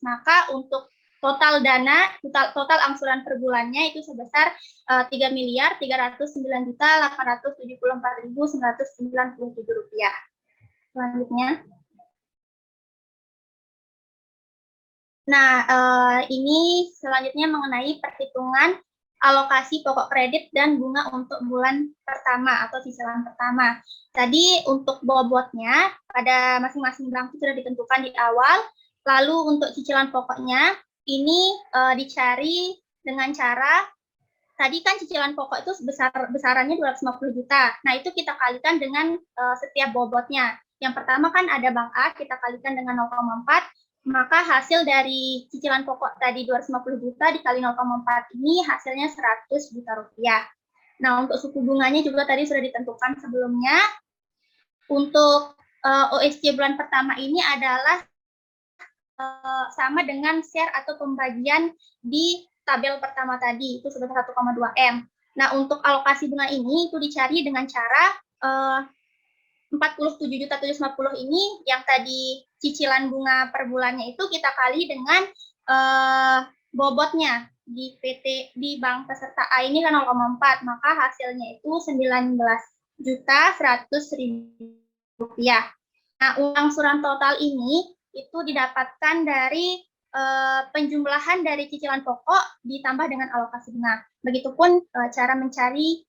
Maka untuk total dana, total angsuran per bulannya itu sebesar 3.309.874.997 rupiah. Selanjutnya. Nah, ini selanjutnya mengenai perhitungan alokasi pokok kredit dan bunga untuk bulan pertama atau cicilan pertama. Tadi untuk bobotnya pada masing-masing bank sudah ditentukan di awal. Lalu untuk cicilan pokoknya ini dicari dengan cara tadi kan cicilan pokok itu besarannya 250 juta. Nah, itu kita kalikan dengan setiap bobotnya. Yang pertama kan ada bank A, kita kalikan dengan 0,4, maka hasil dari cicilan pokok tadi 250 juta dikali 0,4 ini hasilnya 100 juta rupiah. Nah, untuk suku bunganya juga tadi sudah ditentukan sebelumnya. Untuk OSC bulan pertama ini adalah sama dengan share atau pembagian di tabel pertama tadi, itu sebesar 1,2 M. Nah, untuk alokasi bunga ini itu dicari dengan cara 47.750 ini yang tadi cicilan bunga per bulannya itu kita kali dengan bobotnya di PT di bank peserta A ini kan 0,4, maka hasilnya itu 19.100.000 rupiah. Nah, angsuran total ini itu didapatkan dari penjumlahan dari cicilan pokok ditambah dengan alokasi bunga. Begitupun cara mencari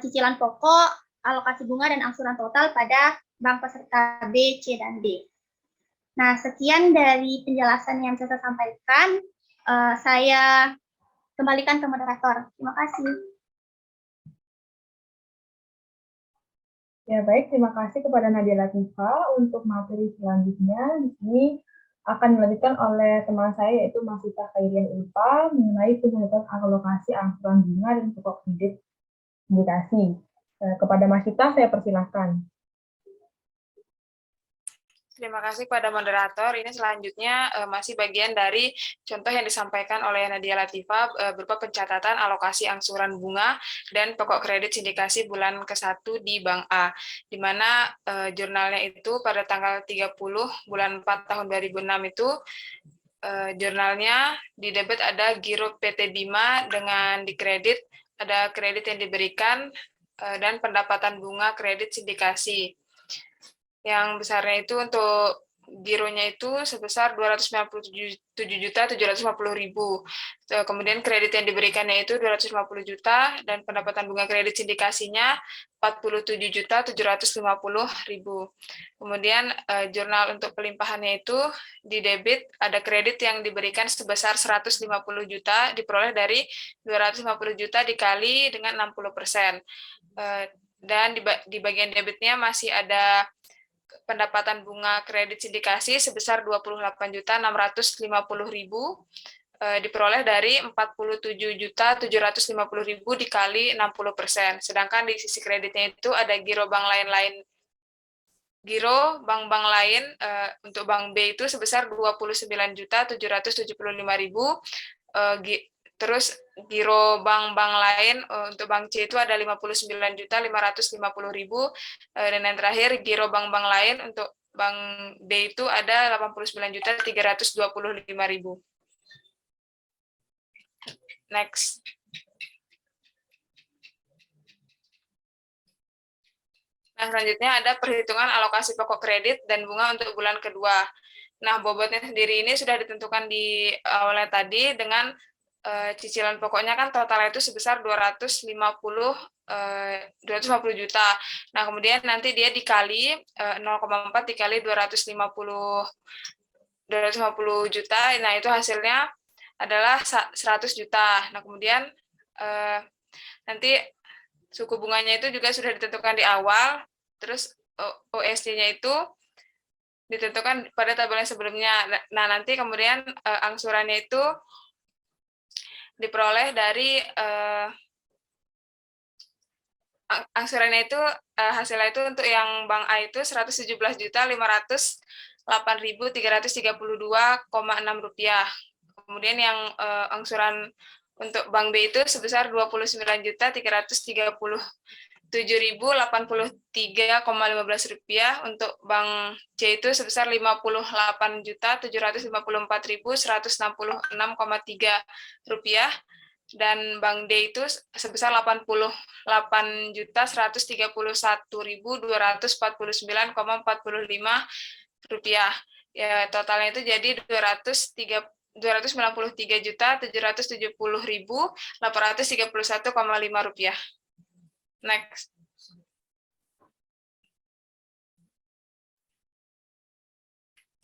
cicilan pokok, alokasi bunga, dan angsuran total pada bank peserta B, C, dan D. Nah, sekian dari penjelasan yang saya sampaikan. Saya kembalikan ke moderator. Terima kasih. Ya, baik. Terima kasih kepada Nadia Latifah. Untuk materi selanjutnya, di sini akan dilanjutkan oleh teman saya, yaitu Mas Sita Khairian Ulfa, mengenai penyelesaian alokasi angsuran bunga dan pokok kredit sindikasi. Kepada Mas Sita, saya persilahkan. Terima kasih pada moderator. Ini selanjutnya masih bagian dari contoh yang disampaikan oleh Nadia Latifah berupa pencatatan alokasi angsuran bunga dan pokok kredit sindikasi bulan ke-1 di Bank A, di mana jurnalnya itu pada tanggal 30 bulan 4 tahun 2006 itu jurnalnya di debit ada giro PT Bima dengan dikredit, ada kredit yang diberikan, dan pendapatan bunga kredit sindikasi. Yang besarnya itu untuk gironya itu sebesar 297.750.000. Kemudian kredit yang diberikannya itu 250 juta dan pendapatan bunga kredit sindikasinya 47.750.000. Kemudian jurnal untuk pelimpahannya itu di debit ada kredit yang diberikan sebesar 150 juta diperoleh dari 250 juta dikali dengan 60%. Dan di bagian debitnya masih ada pendapatan bunga kredit sindikasi sebesar 28.650.000 diperoleh dari 47.750.000 dikali 60%. Sedangkan di sisi kreditnya itu ada giro bank lain-lain. Giro bank-bank lain untuk bank B itu sebesar 29.775.000. Terus giro bank-bank lain untuk bank C itu ada 59.550.000, dan yang terakhir giro bank-bank lain untuk bank D itu ada 89.325.000. Next. Nah, selanjutnya ada perhitungan alokasi pokok kredit dan bunga untuk bulan kedua. Nah, bobotnya sendiri ini sudah ditentukan di awalnya tadi dengan cicilan pokoknya kan totalnya itu sebesar 250 juta. Nah, kemudian nanti dia dikali 0,4 dikali 250 juta. Nah, itu hasilnya adalah 100 juta. Nah, kemudian nanti suku bunganya itu juga sudah ditentukan di awal. Terus OSC-nya itu ditentukan pada tabel yang sebelumnya. Nah, nanti kemudian angsurannya itu diperoleh dari angsurannya itu hasilnya itu untuk yang Bank A itu 117.508.332,6 rupiah. Kemudian yang angsuran untuk Bank B itu sebesar 29.330.000 Rp7.083,15. Untuk Bank C itu sebesar Rp58.754.166,3. Dan Bank D itu sebesar Rp88.239,45. Ya, totalnya itu jadi Rp293.870.831,5. Next.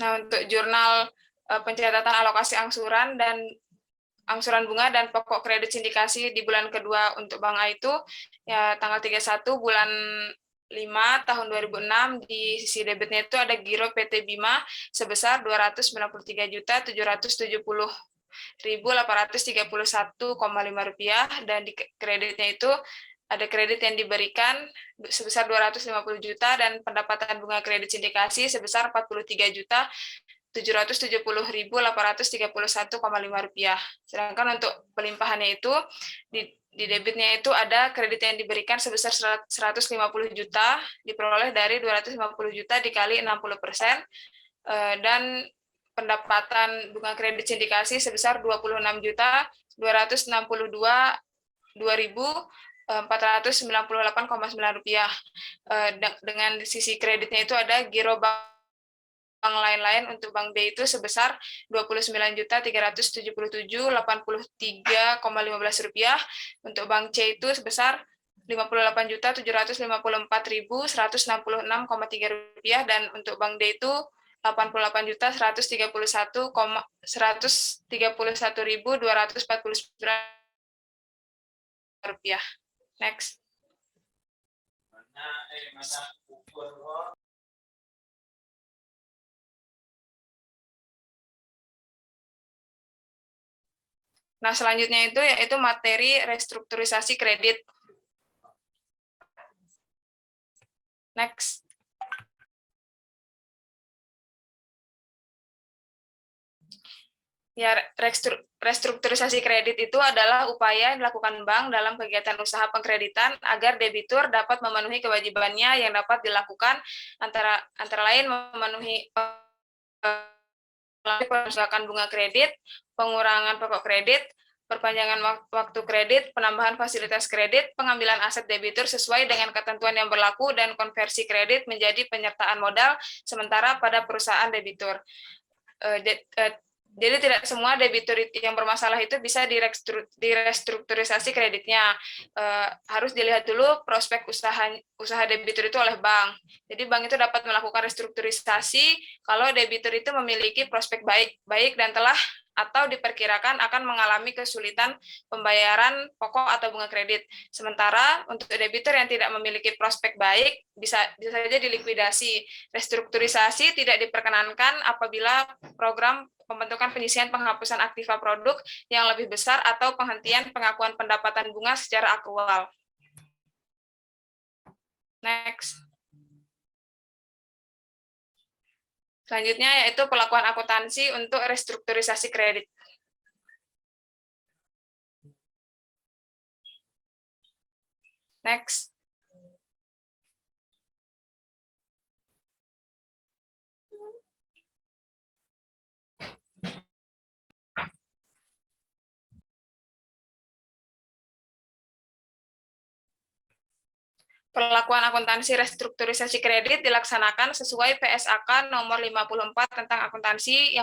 Nah, untuk jurnal pencatatan alokasi angsuran dan angsuran bunga dan pokok kredit sindikasi di bulan kedua untuk Bank A itu ya tanggal 31 bulan 5 tahun 2006, di sisi debitnya itu ada giro PT Bima sebesar Rp293.770.831,5, dan di kreditnya itu ada kredit yang diberikan sebesar 250 juta dan pendapatan bunga kredit sindikasi sebesar Rp43.070.831,5. Sedangkan untuk pelimpahannya itu di debitnya itu ada kredit yang diberikan sebesar 150 juta diperoleh dari 250 juta dikali 60%, dan pendapatan bunga kredit sindikasi sebesar 26.262.498,9 rupiah. Dengan sisi kreditnya itu ada giro bank lain-lain untuk Bank B itu sebesar 29.377.83,15 rupiah. Untuk Bank C itu sebesar 58.754.166,3 rupiah, dan untuk Bank D itu 88.131.249 rupiah. Next. Nah, selanjutnya itu yaitu materi restrukturisasi kredit. Next. Ya, restrukturisasi kredit itu adalah upaya yang dilakukan bank dalam kegiatan usaha pengkreditan agar debitur dapat memenuhi kewajibannya yang dapat dilakukan antara lain memenuhi pengurangan bunga kredit, pengurangan pokok kredit, perpanjangan waktu kredit, penambahan fasilitas kredit, pengambilan aset debitur sesuai dengan ketentuan yang berlaku, dan konversi kredit menjadi penyertaan modal sementara pada perusahaan debitur. Jadi tidak semua debitur yang bermasalah itu bisa direstrukturisasi kreditnya. Harus dilihat dulu prospek usaha debitur itu oleh bank. Jadi bank itu dapat melakukan restrukturisasi kalau debitur itu memiliki prospek baik dan telah atau diperkirakan akan mengalami kesulitan pembayaran pokok atau bunga kredit. Sementara untuk debitur yang tidak memiliki prospek baik bisa saja dilikuidasi. Restrukturisasi tidak diperkenankan apabila program pembentukan penyisian penghapusan aktiva produk yang lebih besar atau penghentian pengakuan pendapatan bunga secara akrual. Next. Selanjutnya yaitu pelakuan akuntansi untuk restrukturisasi kredit. Next. Pelakuan akuntansi restrukturisasi kredit dilaksanakan sesuai PSAK nomor 54 tentang akuntansi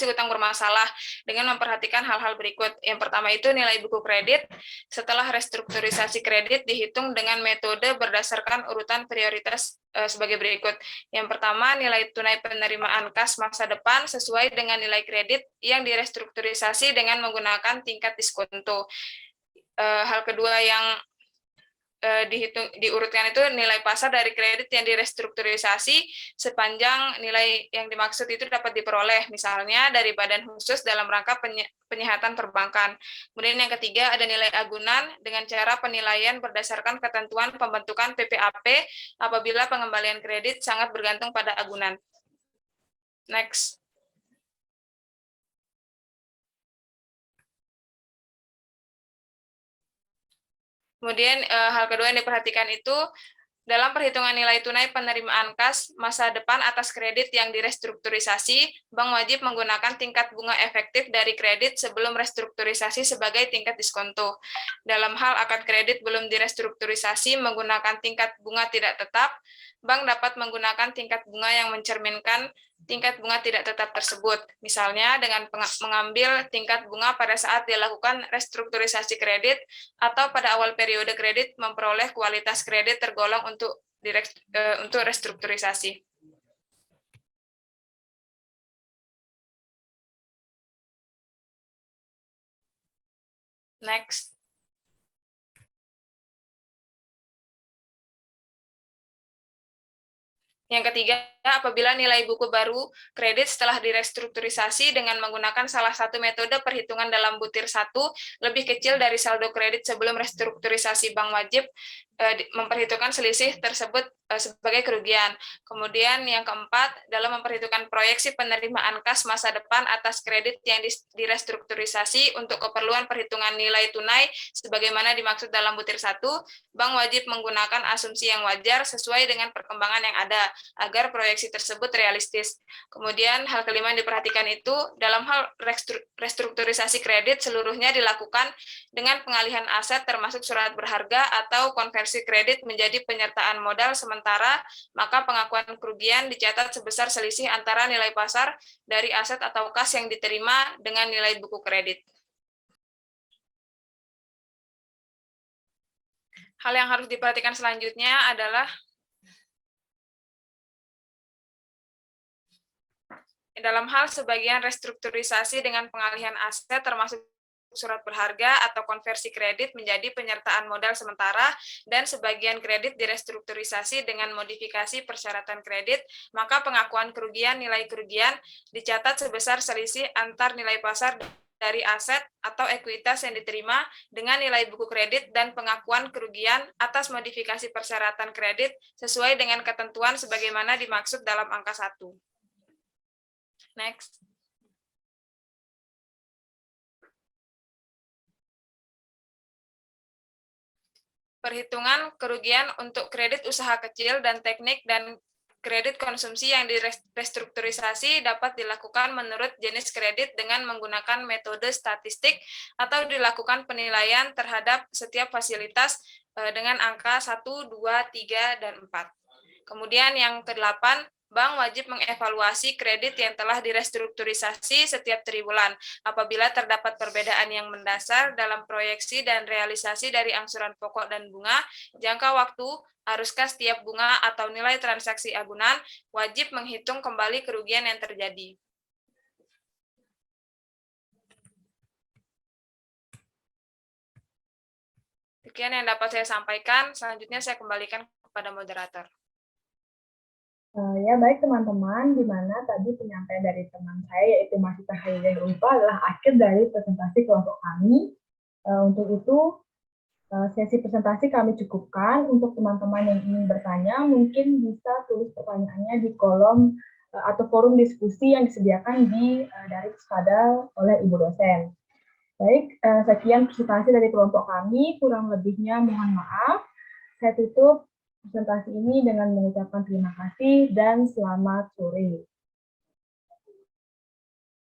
utang bermasalah dengan memperhatikan hal-hal berikut. Yang pertama itu nilai buku kredit setelah restrukturisasi kredit dihitung dengan metode berdasarkan urutan prioritas sebagai berikut. Yang pertama, nilai tunai penerimaan kas masa depan sesuai dengan nilai kredit yang direstrukturisasi dengan menggunakan tingkat diskonto. Hal kedua yang diurutkan itu nilai pasar dari kredit yang direstrukturisasi sepanjang nilai yang dimaksud itu dapat diperoleh, misalnya dari badan khusus dalam rangka penyihatan perbankan. Kemudian yang ketiga ada nilai agunan dengan cara penilaian berdasarkan ketentuan pembentukan PPAP apabila pengembalian kredit sangat bergantung pada agunan. Next. Kemudian hal kedua yang diperhatikan itu dalam perhitungan nilai tunai penerimaan kas masa depan atas kredit yang direstrukturisasi, bank wajib menggunakan tingkat bunga efektif dari kredit sebelum restrukturisasi sebagai tingkat diskonto. Dalam hal akad kredit belum direstrukturisasi menggunakan tingkat bunga tidak tetap, bank dapat menggunakan tingkat bunga yang mencerminkan tingkat bunga tidak tetap tersebut. Misalnya dengan mengambil tingkat bunga pada saat dilakukan restrukturisasi kredit atau pada awal periode kredit memperoleh kualitas kredit tergolong untuk restrukturisasi. Next. Yang ketiga, apabila nilai buku baru kredit setelah direstrukturisasi dengan menggunakan salah satu metode perhitungan dalam butir 1 lebih kecil dari saldo kredit sebelum restrukturisasi, bank wajib memperhitungkan selisih tersebut sebagai kerugian. Kemudian yang keempat, dalam memperhitungkan proyeksi penerimaan kas masa depan atas kredit yang direstrukturisasi untuk keperluan perhitungan nilai tunai sebagaimana dimaksud dalam butir 1, bank wajib menggunakan asumsi yang wajar sesuai dengan perkembangan yang ada agar proyeksi tersebut realistis. Kemudian hal kelima yang diperhatikan itu dalam hal restrukturisasi kredit seluruhnya dilakukan dengan pengalihan aset termasuk surat berharga atau konversi kredit menjadi penyertaan modal sementara, maka pengakuan kerugian dicatat sebesar selisih antara nilai pasar dari aset atau kas yang diterima dengan nilai buku kredit. Hal yang harus diperhatikan selanjutnya adalah dalam hal sebagian restrukturisasi dengan pengalihan aset termasuk surat berharga atau konversi kredit menjadi penyertaan modal sementara dan sebagian kredit direstrukturisasi dengan modifikasi persyaratan kredit, maka pengakuan kerugian nilai kerugian dicatat sebesar selisih antar nilai pasar dari aset atau ekuitas yang diterima dengan nilai buku kredit dan pengakuan kerugian atas modifikasi persyaratan kredit sesuai dengan ketentuan sebagaimana dimaksud dalam angka 1. Next. Perhitungan kerugian untuk kredit usaha kecil dan teknik dan kredit konsumsi yang direstrukturisasi dapat dilakukan menurut jenis kredit dengan menggunakan metode statistik atau dilakukan penilaian terhadap setiap fasilitas dengan angka 1, 2, 3, dan 4. Kemudian yang ke-8, bank wajib mengevaluasi kredit yang telah direstrukturisasi setiap triwulan. Apabila terdapat perbedaan yang mendasar dalam proyeksi dan realisasi dari angsuran pokok dan bunga, jangka waktu, haruskah setiap bunga atau nilai transaksi agunan, wajib menghitung kembali kerugian yang terjadi. Sekian yang dapat saya sampaikan, selanjutnya saya kembalikan kepada moderator. Ya baik teman-teman, di mana tadi penyampaian dari teman saya yaitu Masita Hairul adalah akhir dari presentasi kelompok kami. Untuk itu sesi presentasi kami cukupkan. Untuk teman-teman yang ingin bertanya, mungkin bisa tulis pertanyaannya di kolom atau forum diskusi yang disediakan dari Puspada oleh Ibu dosen. Baik, sekian presentasi dari kelompok kami. Kurang lebihnya mohon maaf. Saya tutup presentasi ini dengan mengucapkan terima kasih dan selamat sore.